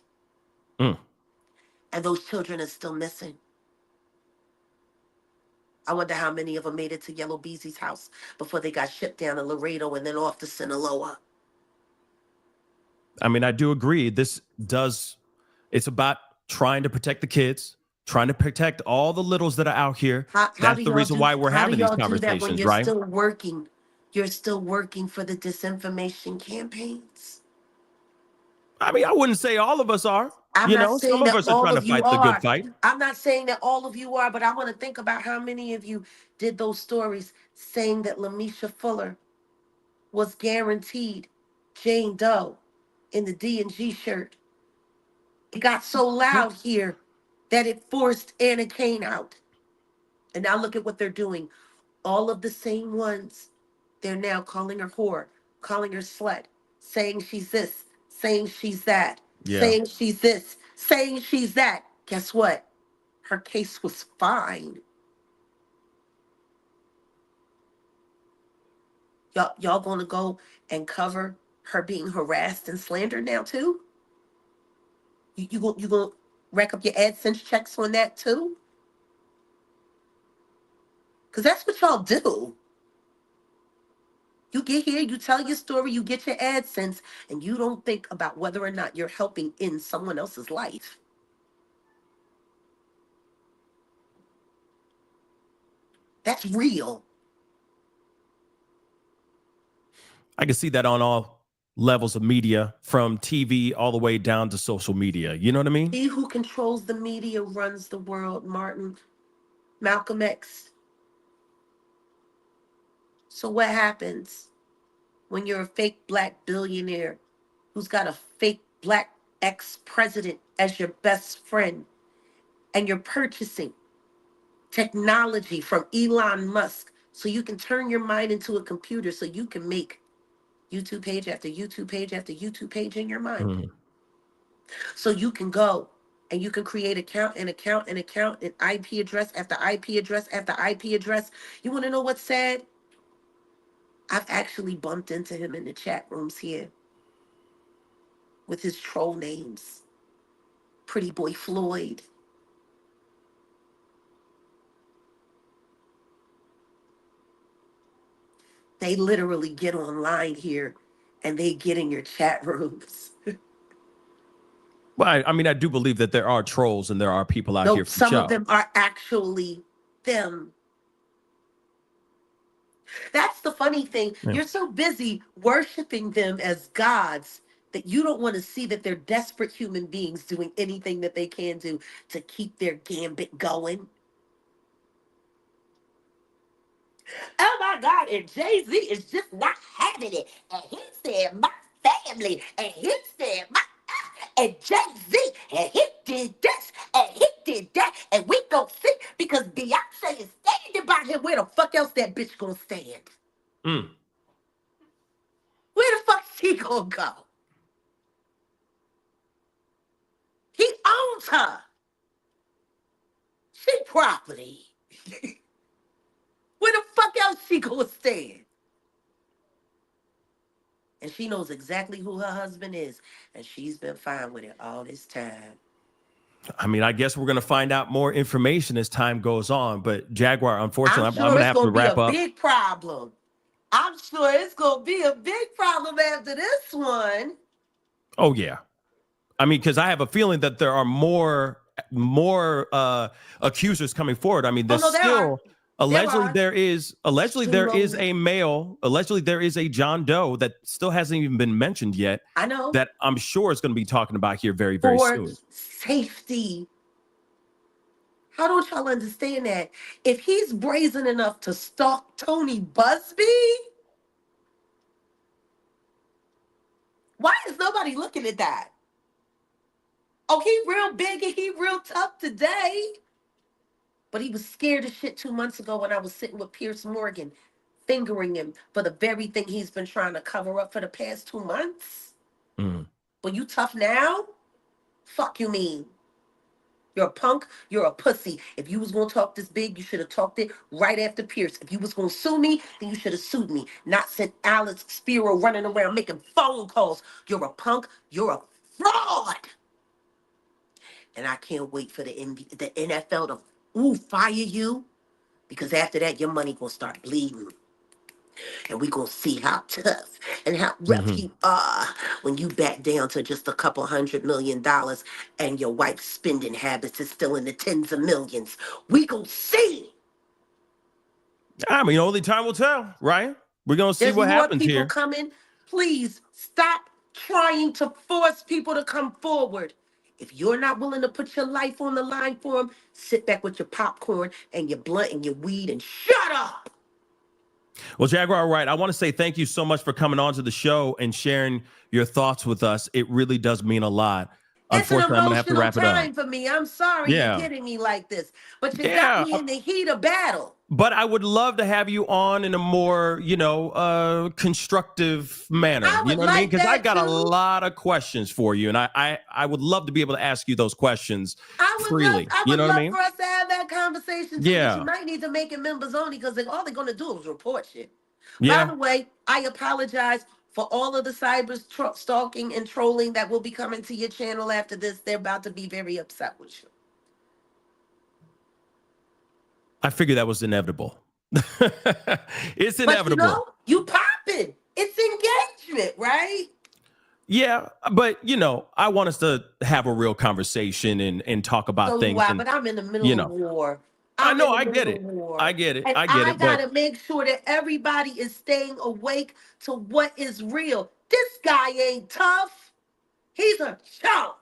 F: And those children are still missing. I wonder how many of them made it to Yellow Beezy's house before they got shipped down to Laredo and then off to Sinaloa.
B: I mean, I do agree. It's about trying to protect the kids, trying to protect all the littles that are out here. That's the reason why we're having these conversations,
F: when you're
B: right?
F: Still working. You're still working for the disinformation campaigns.
B: I mean, I wouldn't say all of us are.
F: Some of us are trying to fight the good
B: fight.
F: I'm not saying that all of you are, but I want to think about how many of you did those stories saying that Lamisha Fuller was guaranteed Jane Doe in the D&G shirt. It got so loud here that it forced Anna Kane out. And now look at what they're doing. All of the same ones, they're now calling her whore, calling her slut, saying she's this, saying she's that, saying she's this, saying she's that. Guess what? Her case was fine. Y'all gonna go and cover her being harassed and slandered now too? You gonna rack up your AdSense checks on that too? Because that's what y'all do. You get here, you tell your story, you get your AdSense, and you don't think about whether or not you're helping in someone else's life. That's real.
B: I can see that on all levels of media, from TV all the way down to social media. You know what I mean?
F: He who controls the media runs the world, Martin. Malcolm X. So what happens when you're a fake black billionaire who's got a fake black ex-president as your best friend, and you're purchasing technology from Elon Musk so you can turn your mind into a computer so you can make YouTube page after YouTube page after YouTube page in your mind?
B: Mm-hmm.
F: So you can go and you can create account and IP address after IP address after IP address. You want to know what's sad? I've actually bumped into him in the chat rooms here with his troll names. Pretty Boy Floyd. They literally get online here and they get in your chat rooms.
B: Well, I mean, I do believe that there are trolls and there are people out here for
F: some
B: show.
F: of them are actually them. That's the funny thing. Yeah. You're so busy worshiping them as gods that you don't want to see that they're desperate human beings doing anything that they can do to keep their gambit going. Oh my God, and Jay-Z is just not having it. And he said, my family, and he said, my, and Jay-Z, and he did this, and he did that, and we gon' see, because Beyonce is standing by him. Where the fuck else that bitch gonna stand? Where the fuck she gonna go? He owns her. She property. Where the fuck else she gonna stand? And she knows exactly who her husband is, and she's been fine with it all this time.
B: I mean, I guess we're going to find out more information as time goes on, but Jaguar, unfortunately, I'm going to have to wrap up.
F: I'm sure it's going to be a big problem. I'm sure it's going to be a big problem after this one.
B: Oh, yeah. I mean, because I have a feeling that there are more accusers coming forward. I mean, there's allegedly there is a male, allegedly there is a John Doe that still hasn't even been mentioned yet.
F: I know.
B: That I'm sure is going to be talking about here very, very soon.
F: For safety. How don't y'all understand that? If he's brazen enough to stalk Tony Buzbee, why is nobody looking at that? Oh, he real big and he real tough today. But he was scared as shit 2 months ago when I was sitting with Pierce Morgan, fingering him for the very thing he's been trying to cover up for the past 2 months. But you tough now? Fuck you mean? You're a punk, you're a pussy. If you was gonna talk this big, you should have talked it right after Pierce. If you was gonna sue me, then you should have sued me. Not sent Alex Spiro running around making phone calls. You're a punk, you're a fraud. And I can't wait for the NFL to fire you, because after that your money gonna start bleeding, and we gonna see how tough and how rough you are when you back down to just a couple $100 million and your wife's spending habits is still in the tens of millions. We gonna see.
B: I mean, only time will tell, right? We're gonna see what happens here.
F: There's more people coming. Please stop trying to force people to come forward. If you're not willing to put your life on the line for them, sit back with your popcorn and your blunt and your weed and shut up.
B: Well, Jaguar Wright, I want to say thank you so much for coming on to the show and sharing your thoughts with us. It really does mean a lot. Unfortunately, I'm going to have to wrap it up.
F: It's an emotional time for me. I'm sorry you're getting me like this, but you got me in the heat of battle.
B: But I would love to have you on in a more, constructive manner. You know what I mean? Because I got a lot of questions for you, and I would love to be able to ask you those questions freely.
F: I would love for us to have that conversation too.
B: Yeah.
F: But you might need to make it members only, because all they're going to do is report shit.
B: Yeah.
F: By the way, I apologize for all of the cyber stalking and trolling that will be coming to your channel after this. They're about to be very upset with you.
B: I figured that was inevitable. It's inevitable.
F: But you popping. It's engagement, right?
B: Yeah, but I want us to have a real conversation and talk about things.
F: But I'm in the middle of war.
B: I know, I get it. I get it.
F: And
B: I get it.
F: I gotta make sure that everybody is staying awake to what is real. This guy ain't tough. He's a chump.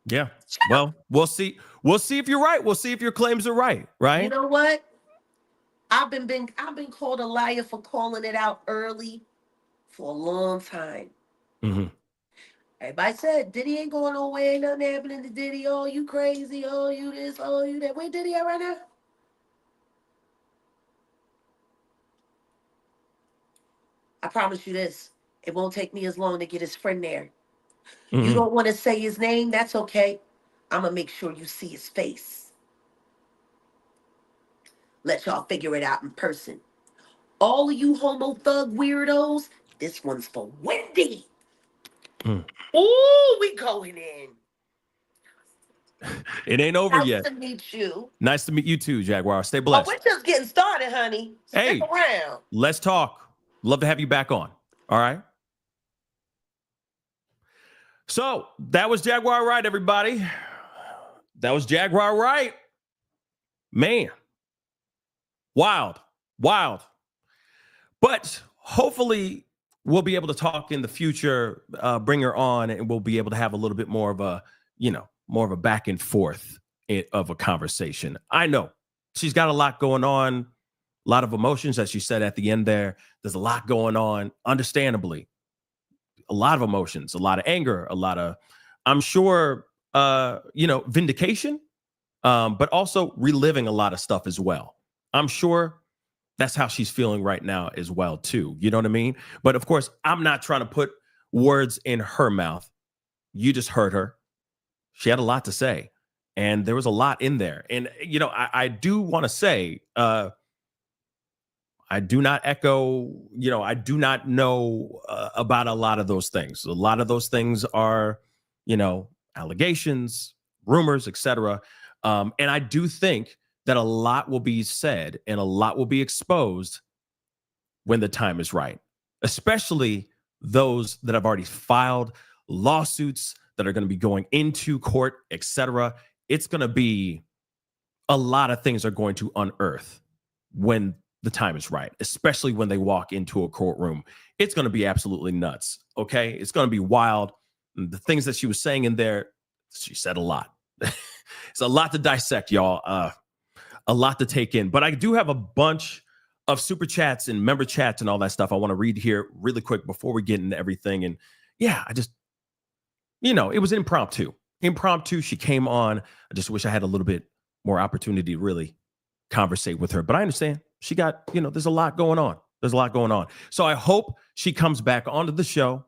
B: Yeah. Well, we'll see. We'll see if you're right. We'll see if your claims are right. Right.
F: You know what? I've been called a liar for calling it out early for a long time.
B: Mm-hmm.
F: Everybody said Diddy ain't going nowhere, ain't nothing happening to Diddy. Oh, you crazy, oh, you this, oh, you that. Where Diddy at right now? I promise you this, it won't take me as long to get his friend there. Mm-hmm. You don't want to say his name, that's okay. I'm gonna make sure you see his face. Let y'all figure it out in person. All of you homo thug weirdos, this one's for Wendy. Ooh, we going in.
B: It ain't over yet.
F: Nice to meet you.
B: Nice to meet you too, Jaguar. Stay blessed.
F: Oh, we're just getting started, honey. Stick around.
B: Let's talk. Love to have you back on. All right. So that was Jaguar Wright, everybody. That was Jaguar Wright. Man. Wild. But hopefully we'll be able to talk in the future, bring her on, and we'll be able to have a little bit more of a, more of a back and forth of a conversation. I know she's got a lot going on, a lot of emotions, as she said at the end there. There's a lot going on, understandably. A lot of emotions, a lot of anger, a lot of, I'm sure, vindication, but also reliving a lot of stuff as well. I'm sure that's how she's feeling right now as well, too. You know what I mean? But of course, I'm not trying to put words in her mouth. You just heard her. She had a lot to say, and there was a lot in there. And, I do want to say, I do not echo, I do not know about a lot of those things. A lot of those things are, allegations, rumors, etc. And I do think that a lot will be said and a lot will be exposed when the time is right, especially those that have already filed lawsuits that are going to be going into court, etc. It's going to be a lot of things are going to unearth when the time is right, especially when they walk into a courtroom. It's going to be absolutely nuts. Okay. It's going to be wild. And the things that she was saying in there, she said a lot. It's a lot to dissect, y'all. A lot to take in, but I do have a bunch of super chats and member chats and all that stuff I want to read here really quick before we get into everything. And yeah, I just, it was impromptu. She came on. I just wish I had a little bit more opportunity to really conversate with her, but I understand she got, there's a lot going on. So I hope she comes back onto the show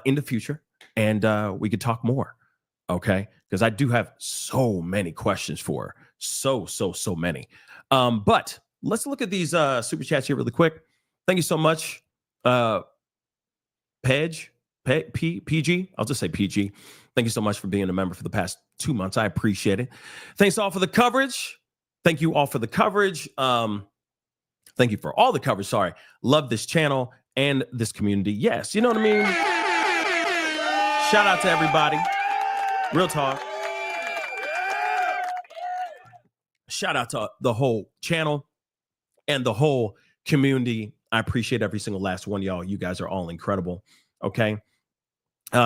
B: in the future and we could talk more. Okay. Because I do have so many questions for her. So many. But let's look at these super chats here really quick. Thank you so much. PG. I'll just say PG. Thank you so much for being a member for the past 2 months. I appreciate it. Thanks all for the coverage. Thank you all for the coverage. Thank you for all the coverage. Sorry. Love this channel and this community. Yes. You know what I mean? Shout out to everybody. Real talk. Shout out to the whole channel and the whole community. I appreciate every single last one of y'all. You guys are all incredible. Okay.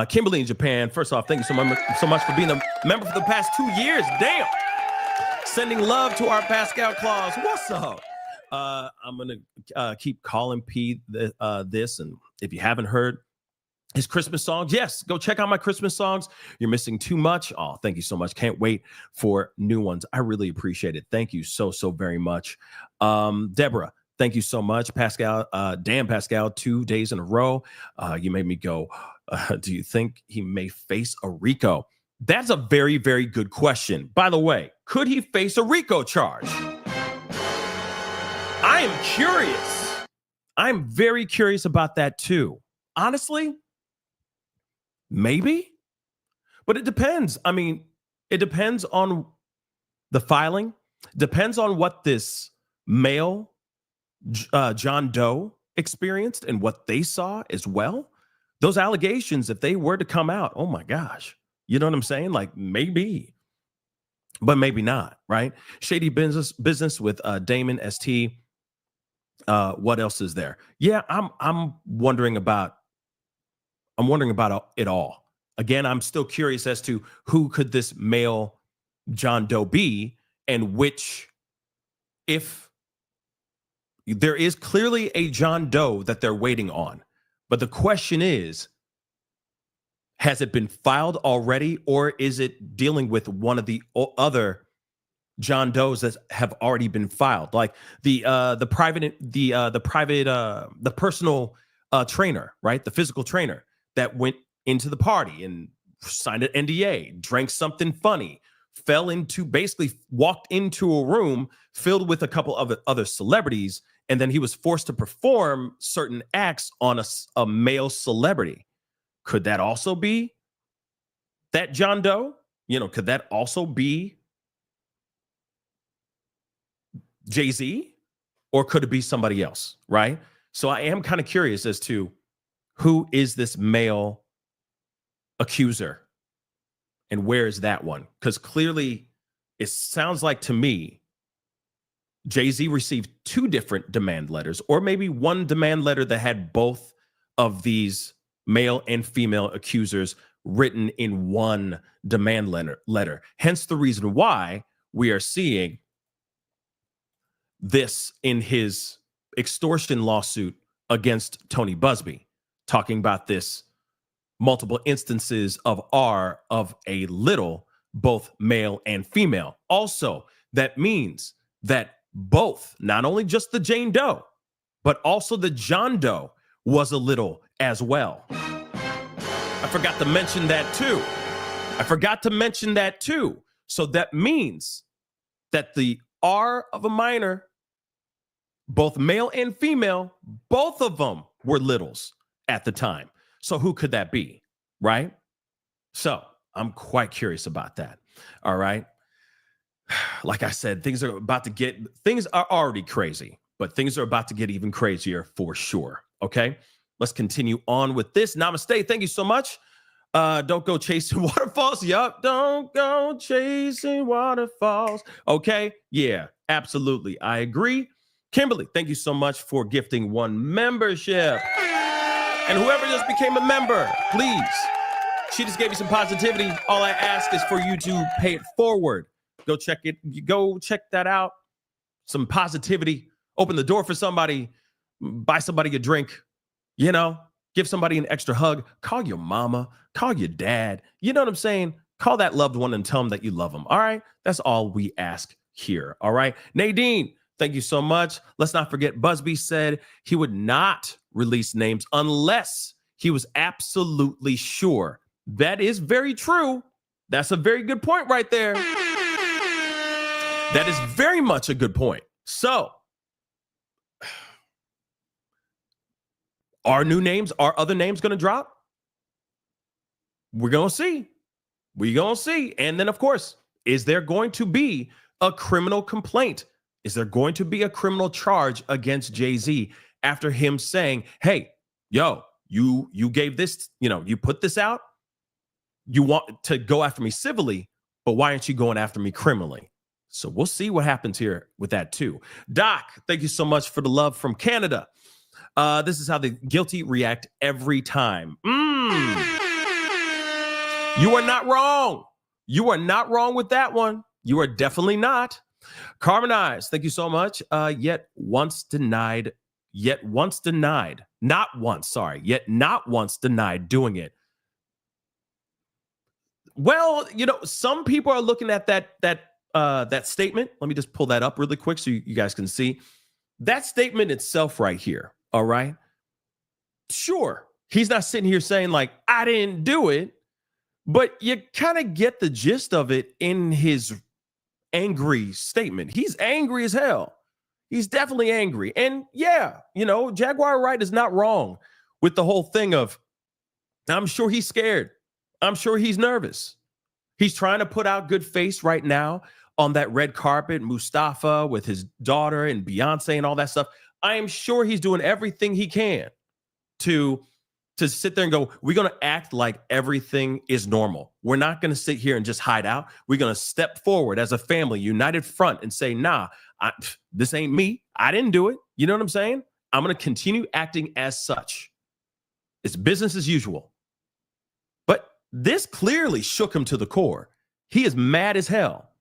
B: Kimberly in Japan. First off, thank you so much for being a member for the past 2 years. Damn. Sending love to our Pascal Claus. What's up? I'm going to keep calling P this. And if you haven't heard his Christmas songs, yes, go check out my Christmas songs. You're missing too much. Oh, thank you so much. Can't wait for new ones. I really appreciate it. Thank you so very much. Deborah, thank you so much. Pascal, damn Pascal, 2 days in a row. You made me go, do you think he may face a RICO? That's a very, very good question. By the way, could he face a RICO charge? I am curious. I'm very curious about that too. Honestly, maybe, but it depends. I mean, it depends on the filing, depends on what this male John Doe experienced and what they saw as well. Those allegations, if they were to come out, oh my gosh, you know what I'm saying? Like maybe. but maybe not, right? Shady business with Damon ST. What else is there? Yeah, I'm wondering about it all. Again, I'm still curious as to who could this male John Doe be, and which, if there is clearly a John Doe that they're waiting on. But the question is, has it been filed already, or is it dealing with one of the other John Does that have already been filed, like the personal trainer, right? The physical trainer that went into the party and signed an NDA, drank something funny, walked into a room filled with a couple of other celebrities, and then he was forced to perform certain acts on a male celebrity. Could that also be that John Doe? Could that also be Jay-Z, or could it be somebody else, right? So I am kind of curious as to who is this male accuser and where is that one? Because clearly it sounds like to me Jay-Z received 2 different demand letters, or maybe one demand letter that had both of these male and female accusers written in one demand letter. Hence the reason why we are seeing this in his extortion lawsuit against Tony Buzbee, talking about this multiple instances of a little, both male and female. Also, that means that both, not only just the Jane Doe, but also the John Doe was a little as well. I forgot to mention that too. So that means that the R of a minor, both male and female, both of them were littles at the time. So who could that be, right? So I'm quite curious about that. All right. Like I said, things are already crazy, but things are about to get even crazier for sure. Okay. Let's continue on with this. Namaste. Thank you so much. Don't go chasing waterfalls. Yup. Don't go chasing waterfalls. Okay. Yeah, absolutely. I agree. Kimberly, thank you so much for gifting 1 membership. And whoever just became a member, please. She just gave me some positivity. All I ask is for you to pay it forward. Go check that out. Some positivity. Open the door for somebody. Buy somebody a drink. Give somebody an extra hug. Call your mama. Call your dad. You know what I'm saying? Call that loved one and tell them that you love them. All right? That's all we ask here. All right? Nadine, thank you so much. Let's not forget, Buzbee said he would not release names unless he was absolutely sure. That is very true. That's a very good point right there. That is very much a good point. So, are other names going to drop? We're going to see. And then, of course, is there going to be a criminal complaint? Is there going to be a criminal charge against Jay-Z after him saying, hey, yo, you gave this, you put this out. You want to go after me civilly, but why aren't you going after me criminally? So we'll see what happens here with that too. Doc, thank you so much for the love from Canada. This is how the guilty react every time. You are not wrong. You are not wrong with that one. You are definitely not. Carmen Eyes, thank you so much. Yet not once denied doing it. Well, some people are looking at that statement. Let me just pull that up really quick so you guys can see. That statement itself right here, all right? Sure, he's not sitting here saying like, I didn't do it, but you kind of get the gist of it in his angry statement. He's angry as hell. He's definitely angry. And yeah, Jaguar Wright is not wrong with the whole thing of, I'm sure he's scared. I'm sure he's nervous. He's trying to put out good face right now on that red carpet, Mustafa with his daughter and Beyonce and all that stuff. I am sure he's doing everything he can to to sit there and go, we're going to act like everything is normal. We're not going to sit here and just hide out. We're going to step forward as a family, united front, and say, nah, this ain't me. I didn't do it. You know what I'm saying? I'm going to continue acting as such. It's business as usual. But this clearly shook him to the core. He is mad as hell.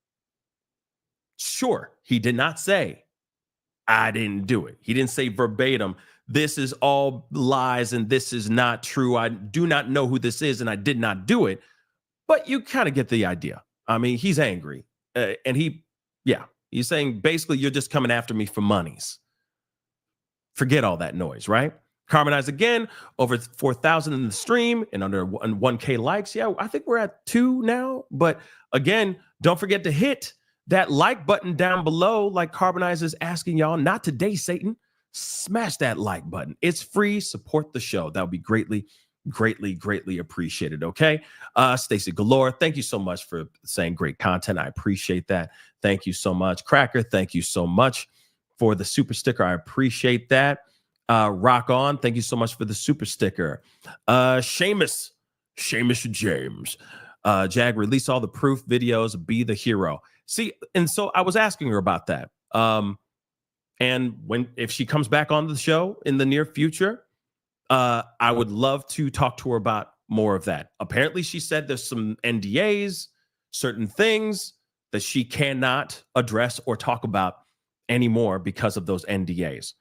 B: Sure, he did not say, I didn't do it. He didn't say verbatim, this is all lies and this is not true. I do not know who this is and I did not do it. But you kind of get the idea. I mean, he's angry. And he's saying, basically, you're just coming after me for monies. Forget all that noise, right? Harmonize again, over 4,000 in the stream and under 1K likes. Yeah, I think we're at 2 now. But again, don't forget to hit that like button down below, like Carbonize is asking y'all. Not today, Satan. Smash that like button. It's free. Support the show. That would be greatly, greatly, greatly appreciated. Okay. Stacy Galore, thank you so much for saying great content. I appreciate that. Thank you so much. Cracker, thank you so much for the super sticker. I appreciate that. Rock On, thank you so much for the super sticker. Seamus James. Jag, release all the proof videos, be the hero. See, and so I was asking her about that. And if she comes back on the show in the near future, I would love to talk to her about more of that. Apparently, she said there's some NDAs, certain things that she cannot address or talk about anymore because of those NDAs.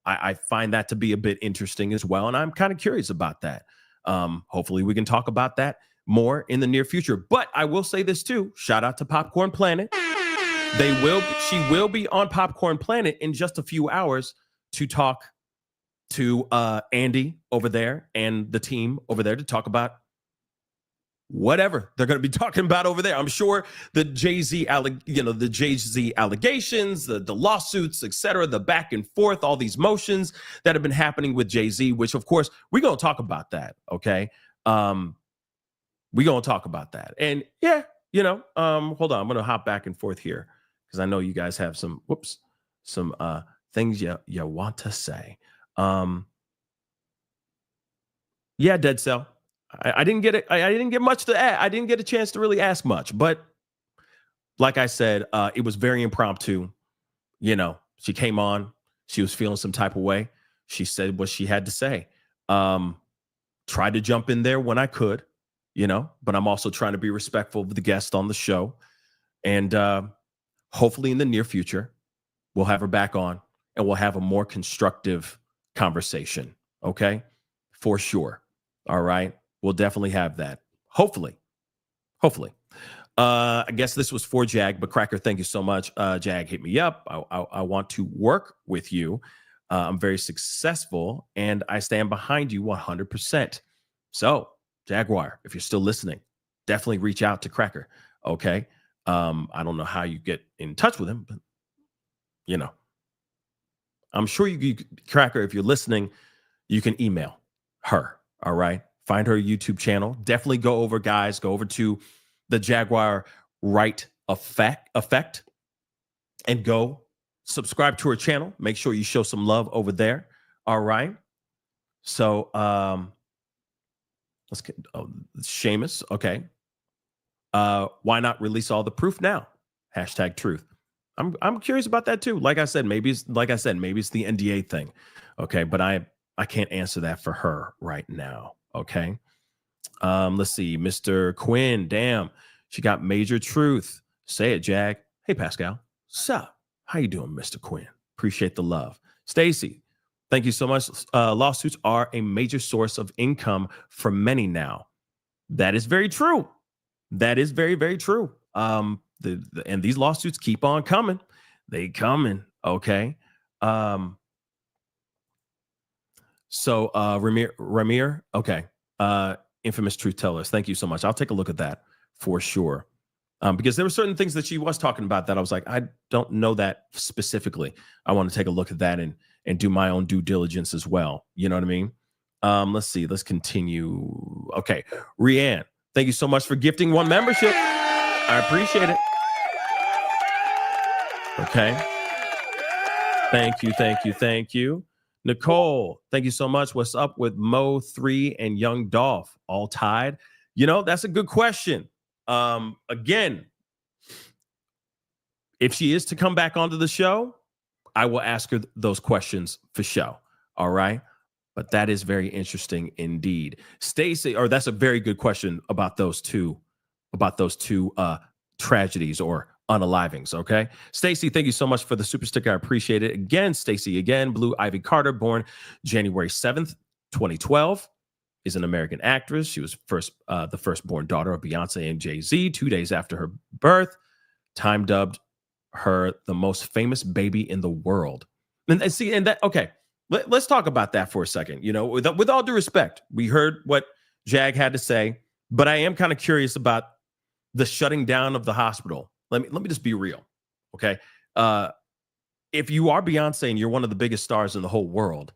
B: I find that to be a bit interesting as well, and I'm kind of curious about that. Hopefully, we can talk about that more in the near future. But I will say this too. Shout out to Popcorn Planet. She will be on Popcorn Planet in just a few hours to talk to Andy over there and the team over there to talk about whatever they're going to be talking about over there. I'm sure the Jay-Z allegations, the lawsuits, etc., the back and forth, all these motions that have been happening with Jay-Z, which of course we're going to talk about that. Okay. We're going to talk about that. And yeah, hold on. I'm going to hop back and forth here because I know you guys have some things you want to say. Yeah, Dead Cell. I didn't get it. I didn't get much to add. I didn't get a chance to really ask much, but like I said, it was very impromptu. She came on, she was feeling some type of way. She said what she had to say. Tried to jump in there when I could, but I'm also trying to be respectful of the guest on the show. And hopefully in the near future, we'll have her back on and we'll have a more constructive conversation. Okay. For sure. All right. We'll definitely have that. Hopefully. I guess this was for Jag, but Cracker, thank you so much. Jag, hit me up. I want to work with you. I'm very successful and I stand behind you 100%. So Jaguar, if you're still listening, definitely reach out to Cracker. Okay. I don't know how you get in touch with him, but I'm sure you Cracker, if you're listening, you can email her. All right. Find her YouTube channel. Definitely go over to the Jaguar Wright effect and go subscribe to her channel. Make sure you show some love over there. All right. So let's get Seamus. Okay. Why not release all the proof now? #truth. I'm curious about that too. Like I said, maybe it's the NDA thing. Okay, but I can't answer that for her right now. Okay. Let's see. Mr. Quinn. Damn. She got major truth. Say it, Jag. Hey, Pascal. Sup? How you doing, Mr. Quinn? Appreciate the love. Stacy. Thank you so much. Lawsuits are a major source of income for many now. That is very true. That is very, very true. And these lawsuits keep on coming. They coming. Okay. So Ramir, okay. Infamous truth tellers. Thank you so much. I'll take a look at that for sure. Because there were certain things that she was talking about that I was like, I don't know that specifically. I want to take a look at that and do my own due diligence as well. You know what I mean? Let's see. Let's continue. Okay. Rianne, thank you so much for gifting 1 membership. I appreciate it. Okay. Thank you. Nicole, thank you so much. What's up with Mo 3 and Young Dolph? All tied? That's a good question. Again, if she is to come back onto the show, I will ask her those questions for show. All right. But that is very interesting indeed. Stacey, or that's a very good question about those two tragedies or unalivings. Okay. Stacey, thank you so much for the super sticker. I appreciate it. Again, Stacey, Blue Ivy Carter, born January 7th, 2012, is an American actress. She was the firstborn daughter of Beyonce and Jay-Z. 2 days after her birth, Time dubbed her the most famous baby in the world. Okay, let's talk about that for a second. With all due respect, we heard what Jag had to say, but I am kind of curious about the shutting down of the hospital. Let me just be real, okay? If you are Beyonce and you're one of the biggest stars in the whole world,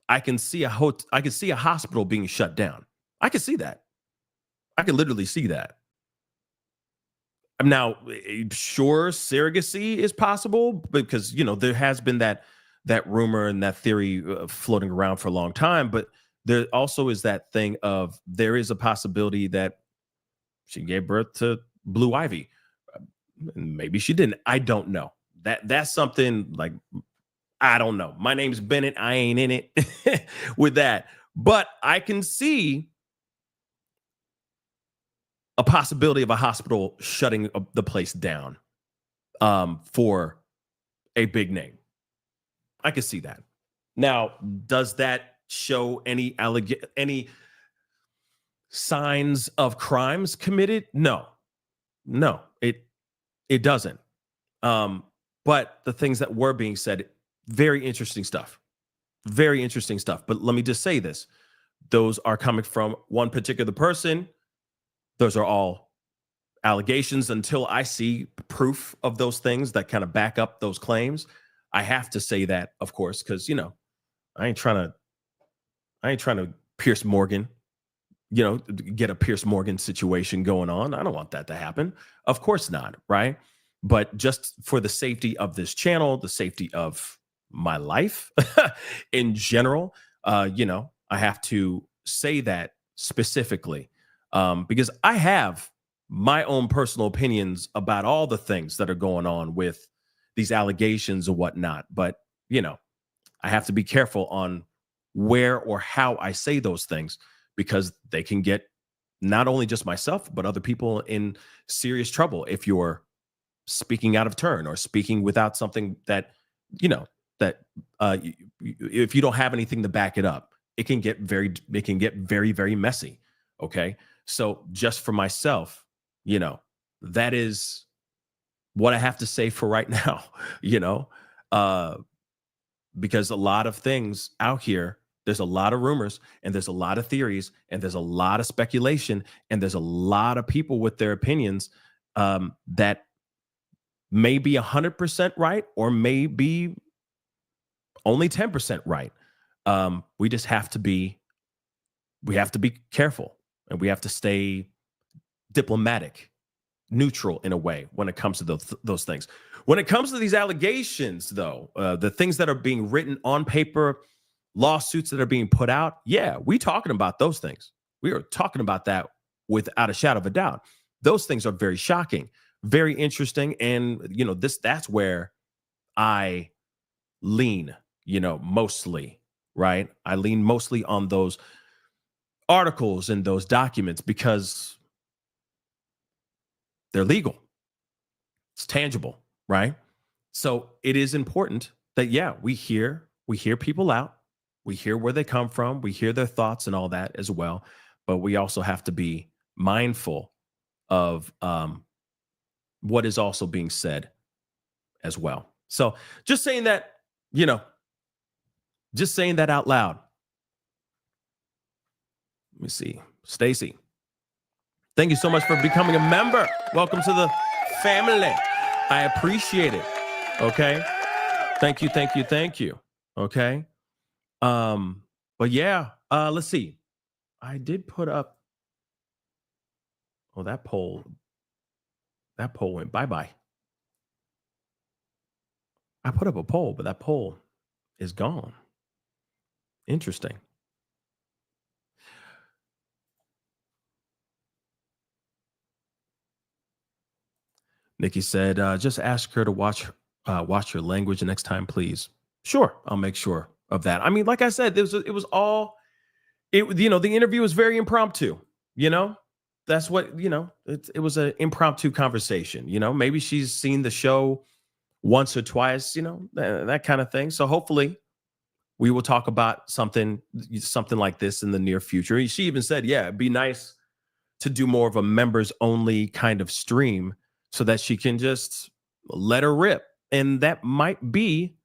B: I can see a hospital being shut down. I can see that. I can literally see that. Now, sure, surrogacy is possible because, there has been that rumor and that theory floating around for a long time. But there also is that thing of there is a possibility that she gave birth to Blue Ivy. Maybe she didn't. I don't know. That's something like, I don't know. My name's Bennett. I ain't in it with that. But I can see a possibility of a hospital shutting the place down for a big name. I can see that. Now, does that show any signs of crimes committed? No, it doesn't. But the things that were being said, very interesting stuff. Very interesting stuff. But let me just say this. Those are coming from one particular person. Those are all allegations until I see proof of those things that kind of back up those claims. I have to say that, of course, because, I ain't trying to Pierce Morgan, get a Pierce Morgan situation going on. I don't want that to happen. Of course not. Right. But just for the safety of this channel, the safety of my life in general, I have to say that specifically. Because I have my own personal opinions about all the things that are going on with these allegations and whatnot. But, I have to be careful on where or how I say those things, because they can get not only just myself, but other people in serious trouble if you're speaking out of turn or speaking without something that, if you don't have anything to back it up, it can get very, very messy. Okay. So just for myself, that is what I have to say for right now, because a lot of things out here, there's a lot of rumors and there's a lot of theories and there's a lot of speculation and there's a lot of people with their opinions that may be 100% right or may be only 10% right. We just have to be careful, and we have to stay diplomatic, neutral in a way when it comes to those things. When it comes to these allegations, though, the things that are being written on paper, lawsuits that are being put out, yeah, we talking about those things. We are talking about that without a shadow of a doubt. Those things are very shocking, very interesting, and that's where I lean, mostly, right? I lean mostly on those articles and those documents because they're legal. It's tangible, right? So it is important that, yeah, we hear people out. We hear where they come from. We hear their thoughts and all that as well. But we also have to be mindful of what is also being said as well. So just saying that, just saying that out loud. Let me see. Stacy, thank you so much for becoming a member. Welcome to the family. I appreciate it. Okay. Thank you. Okay. But yeah, let's see. I did put up, that poll went bye-bye. I put up a poll, but that poll is gone. Interesting. Nikki said, just ask her to watch your language next time, please. Sure, I'll make sure of that. I mean, like I said, it was all, the interview was very impromptu, That's what, it was an impromptu conversation, Maybe she's seen the show once or twice, that kind of thing. So hopefully we will talk about something like this in the near future. She even said, yeah, it'd be nice to do more of a members only kind of stream so that she can just let her rip. And that might be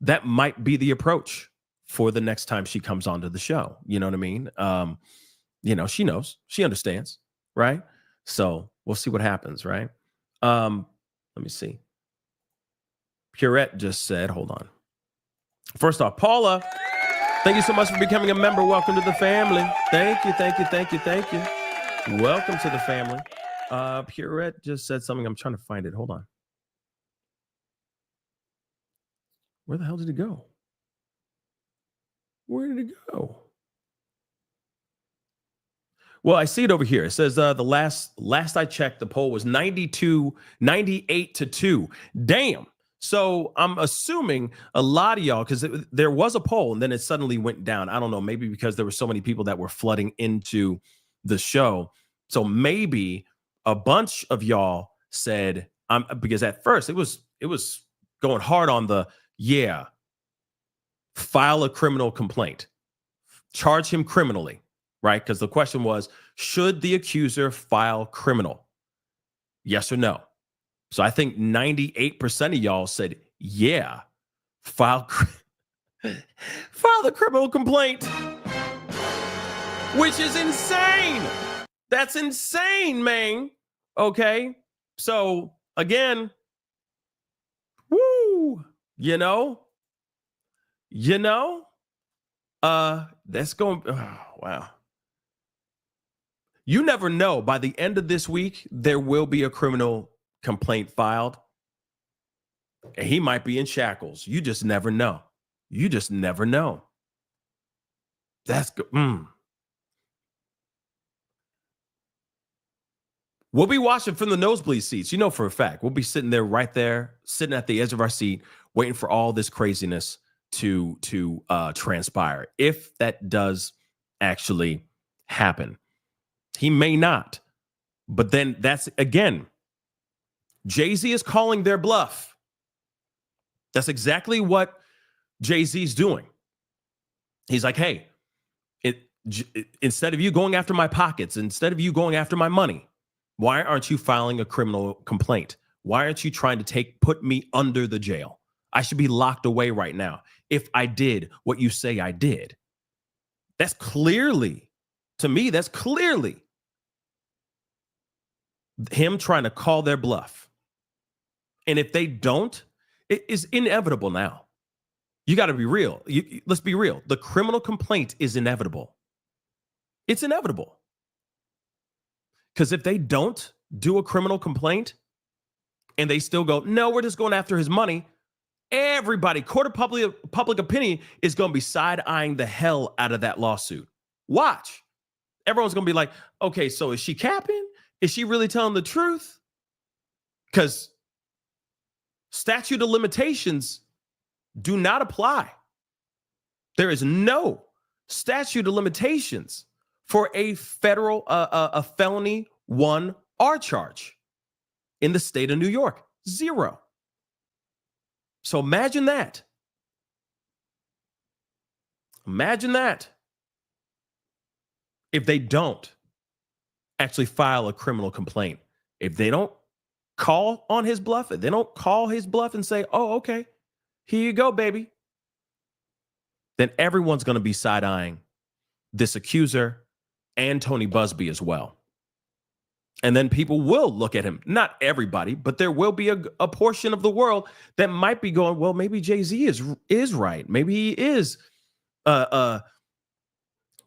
B: the approach for the next time she comes onto the show. You know what I mean? She knows, she understands, right? So we'll see what happens, right? Let me see. Purette just said, hold on. First off, Paula, thank you so much for becoming a member. Welcome to the family. Thank you. Welcome to the family. Purette just said something. I'm trying to find it. Hold on. Where the hell did it go? Where did it go? Well, I see it over here. It says the last I checked, the poll was 98-2. Damn. So I'm assuming a lot of y'all, because there was a poll and then it suddenly went down. I don't know, maybe because there were so many people that were flooding into the show. So maybe a bunch of y'all said, because at first it was going hard on the, file a criminal complaint, charge him criminally, right? Because the question was, should the accuser file criminal? Yes or no? So I think 98% of y'all said, yeah, file the criminal complaint, which is insane. That's insane, man. Okay. So again, woo, that's going, oh, wow. You never know. By the end of this week, there will be a criminal complaint filed. And he might be in shackles. You just never know. That's good. We'll be watching from the nosebleed seats. For a fact, we'll be sitting there right there, sitting at the edge of our seat, waiting for all this craziness to transpire. If that does actually happen, he may not. But then that's, again, Jay-Z is calling their bluff. That's exactly what Jay-Z's doing. He's like, hey, instead of you going after my pockets, instead of you going after my money, why aren't you filing a criminal complaint? Why aren't you trying to put me under the jail? I should be locked away right now if I did what you say I did. That's clearly, to me, that's clearly him trying to call their bluff. And if they don't, it is inevitable now. You got to be real. Let's be real. The criminal complaint is inevitable. It's inevitable. Because if they don't do a criminal complaint and they still go, no, we're just going after his money, everybody, court of public opinion is going to be side-eyeing the hell out of that lawsuit. Watch. Everyone's going to be like, okay, so is she capping? Is she really telling the truth? Because statute of limitations do not apply. There is no statute of limitations for a federal, a felony 1R charge in the state of New York. 0. So imagine that. Imagine that. If they don't actually file a criminal complaint, if they don't call on his bluff, if they don't call his bluff and say, oh, okay, here you go, baby, then everyone's going to be side-eyeing this accuser and Tony Buzbee as well. And then people will look at him. Not everybody, but there will be a portion of the world that might be going, well, maybe Jay-Z is right. Maybe he is an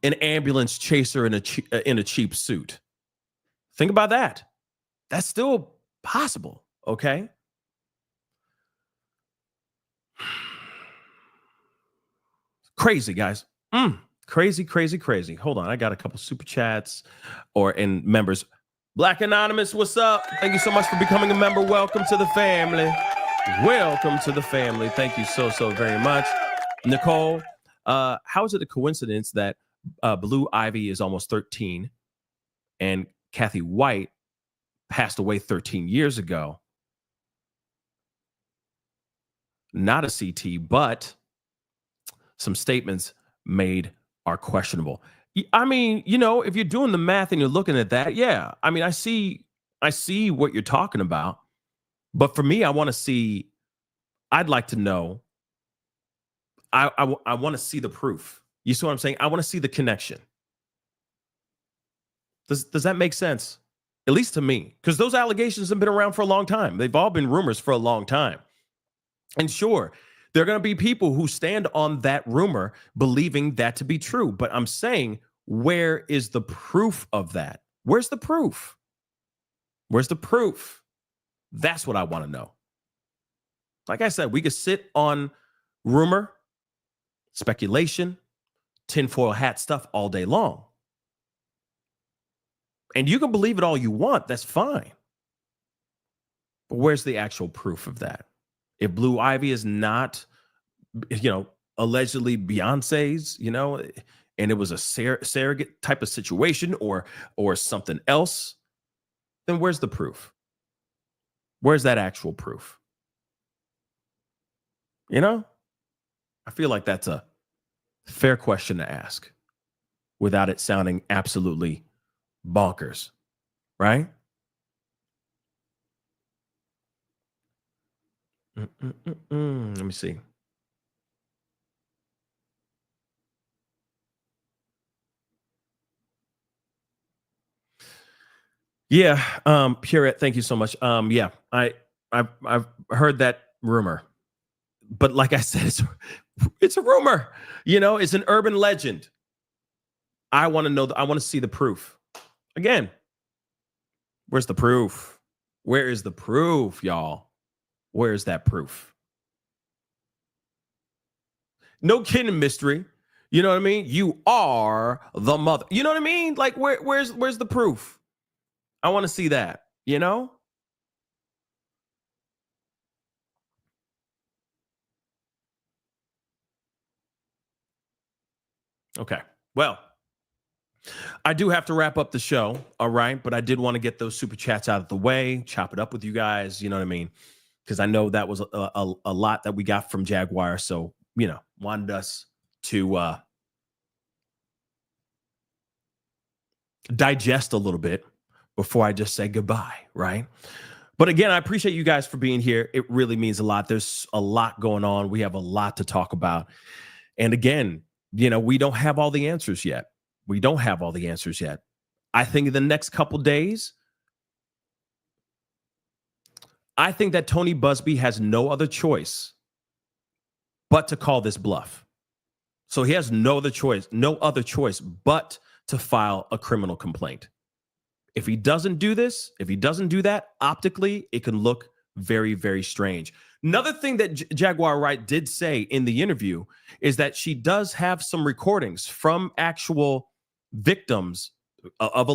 B: ambulance chaser in a cheap suit. Think about that. That's still possible, okay? Crazy, guys. Crazy, crazy, crazy. Hold on. I got a couple super chats and members. Black Anonymous, what's up? Thank you so much for becoming a member. Welcome to the family. Welcome to the family. Thank you so very much. Nicole, how is it a coincidence that Blue Ivy is almost 13 and Kathy White passed away 13 years ago? Not a CT, but some statements made are questionable. I mean, if you're doing the math and you're looking at that, yeah. I mean, I see what you're talking about. But for me, I'd like to know. I want to see the proof. You see what I'm saying? I want to see the connection. Does that make sense? At least to me, because those allegations have been around for a long time. They've all been rumors for a long time. And sure, there are going to be people who stand on that rumor believing that to be true. But I'm saying, where is the proof of that? Where's the proof? Where's the proof? That's what I want to know. Like I said, we could sit on rumor, speculation, tinfoil hat stuff all day long. And you can believe it all you want. That's fine. But where's the actual proof of that? If Blue Ivy is not, allegedly Beyonce's, and it was a surrogate type of situation or something else, then where's the proof? Where's that actual proof? I feel like that's a fair question to ask without it sounding absolutely bonkers, right? Let me see. Yeah, Purette, thank you so much. Yeah, I've heard that rumor, but like I said, it's a rumor. It's an urban legend. I want to know. I want to see the proof. Again, where's the proof? Where is the proof, y'all? Where is that proof? No kidding, mystery. You know what I mean? You are the mother. You know what I mean? Like, where's the proof? I want to see that, Okay. Well, I do have to wrap up the show, all right? But I did want to get those super chats out of the way, chop it up with you guys, you know what I mean? Because I know that was a lot that we got from Jaguar. So, wanted us to digest a little bit before I just say goodbye, right? But again, I appreciate you guys for being here. It really means a lot. There's a lot going on. We have a lot to talk about. And again, we don't have all the answers yet. We don't have all the answers yet. I think in the next couple days, I think that Tony Buzbee has no other choice but to call this bluff. So he has no other choice but to file a criminal complaint. If he doesn't do this, if he doesn't do that, optically, it can look very, very strange. Another thing that Jaguar Wright did say in the interview is that she does have some recordings from actual victims of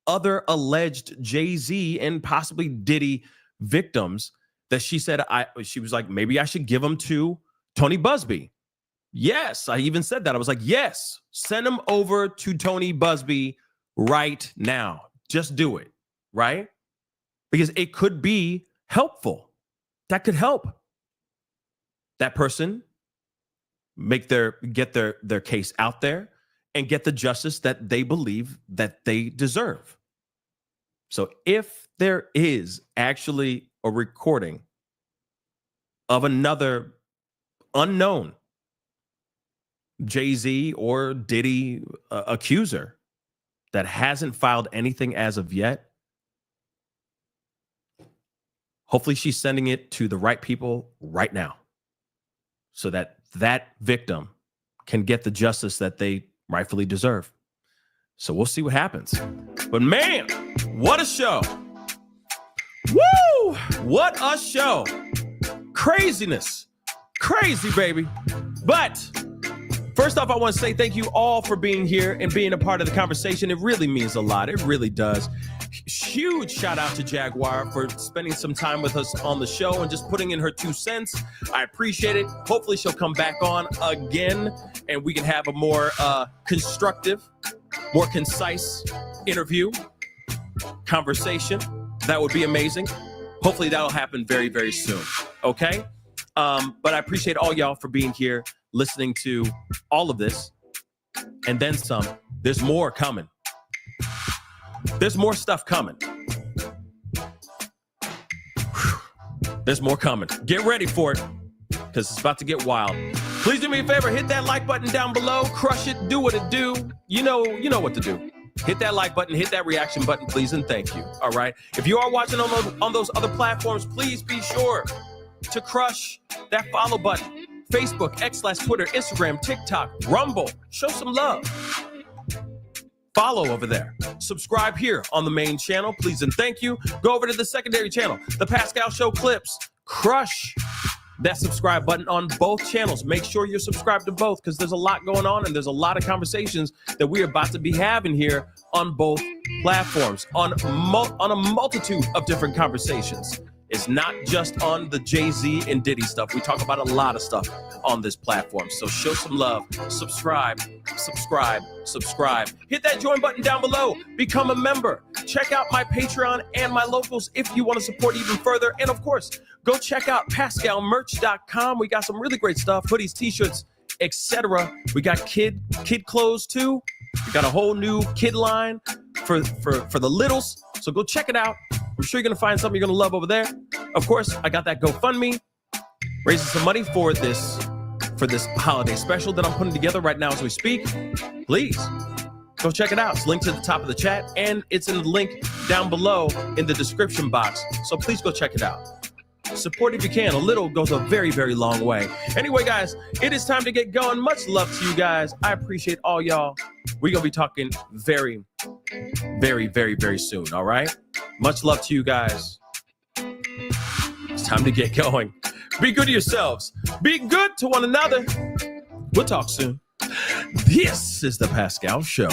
B: other alleged Jay-Z and possibly Diddy victims that she said, she was like, maybe I should give them to Tony Buzbee. Yes, I even said that. I was like, yes, send them over to Tony Buzbee right now. Just do it, right? Because it could be helpful. That could help that person get their case out there and get the justice that they believe that they deserve. So if there is actually a recording of another unknown Jay-Z or Diddy accuser that hasn't filed anything as of yet, hopefully she's sending it to the right people right now so that that victim can get the justice that they rightfully deserve. So we'll see what happens. But man, what a show. Woo! What a show. Craziness. Crazy, baby. But first off, I want to say thank you all for being here and being a part of the conversation. It really means a lot. It really does. Huge shout out to Jaguar for spending some time with us on the show and just putting in her 2 cents. I appreciate it. Hopefully she'll come back on again and we can have a more constructive, more concise interview, conversation. That would be amazing. Hopefully that'll happen very, very soon. Okay? But I appreciate all y'all for being here, listening to all of this, and then some. There's more coming. There's more stuff coming. There's more coming. Get ready for it, because it's about to get wild. Please do me a favor, hit that like button down below, crush it, do what it do. You know what to do. Hit that like button, hit that reaction button, please, and thank you. All right. If you are watching on those other platforms, please be sure to crush that follow button. Facebook, X/Twitter, Instagram, TikTok, Rumble. Show some love. Follow over there. Subscribe here on the main channel, please and thank you. Go over to the secondary channel, The Pascal Show Clips. Crush that subscribe button on both channels. Make sure you're subscribed to both because there's a lot going on and there's a lot of conversations that we're about to be having here on both platforms, on a multitude of different conversations. It's not just on the Jay-Z and Diddy stuff. We talk about a lot of stuff on this platform. So show some love. Subscribe. Hit that join button down below. Become a member. Check out my Patreon and my locals if you want to support even further. And of course, go check out PascalMerch.com. We got some really great stuff. Hoodies, t-shirts, etc. We got kid clothes too. We got a whole new kid line for the littles. So go check it out. I'm sure you're going to find something you're going to love over there. Of course, I got that GoFundMe, raising some money for this holiday special that I'm putting together right now as we speak. Please go check it out. It's linked to the top of the chat, and it's in the link down below in the description box. So please go check it out. Support if you can. A little goes a very, very long way. Anyway, guys, it is time to get going. Much love to you guys. I appreciate all y'all. We're going to be talking very, very, very, very soon, all right? Much love to you guys. It's time to get going. Be good to yourselves. Be good to one another. We'll talk soon. This is The Pascal Show.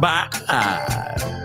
B: Bye.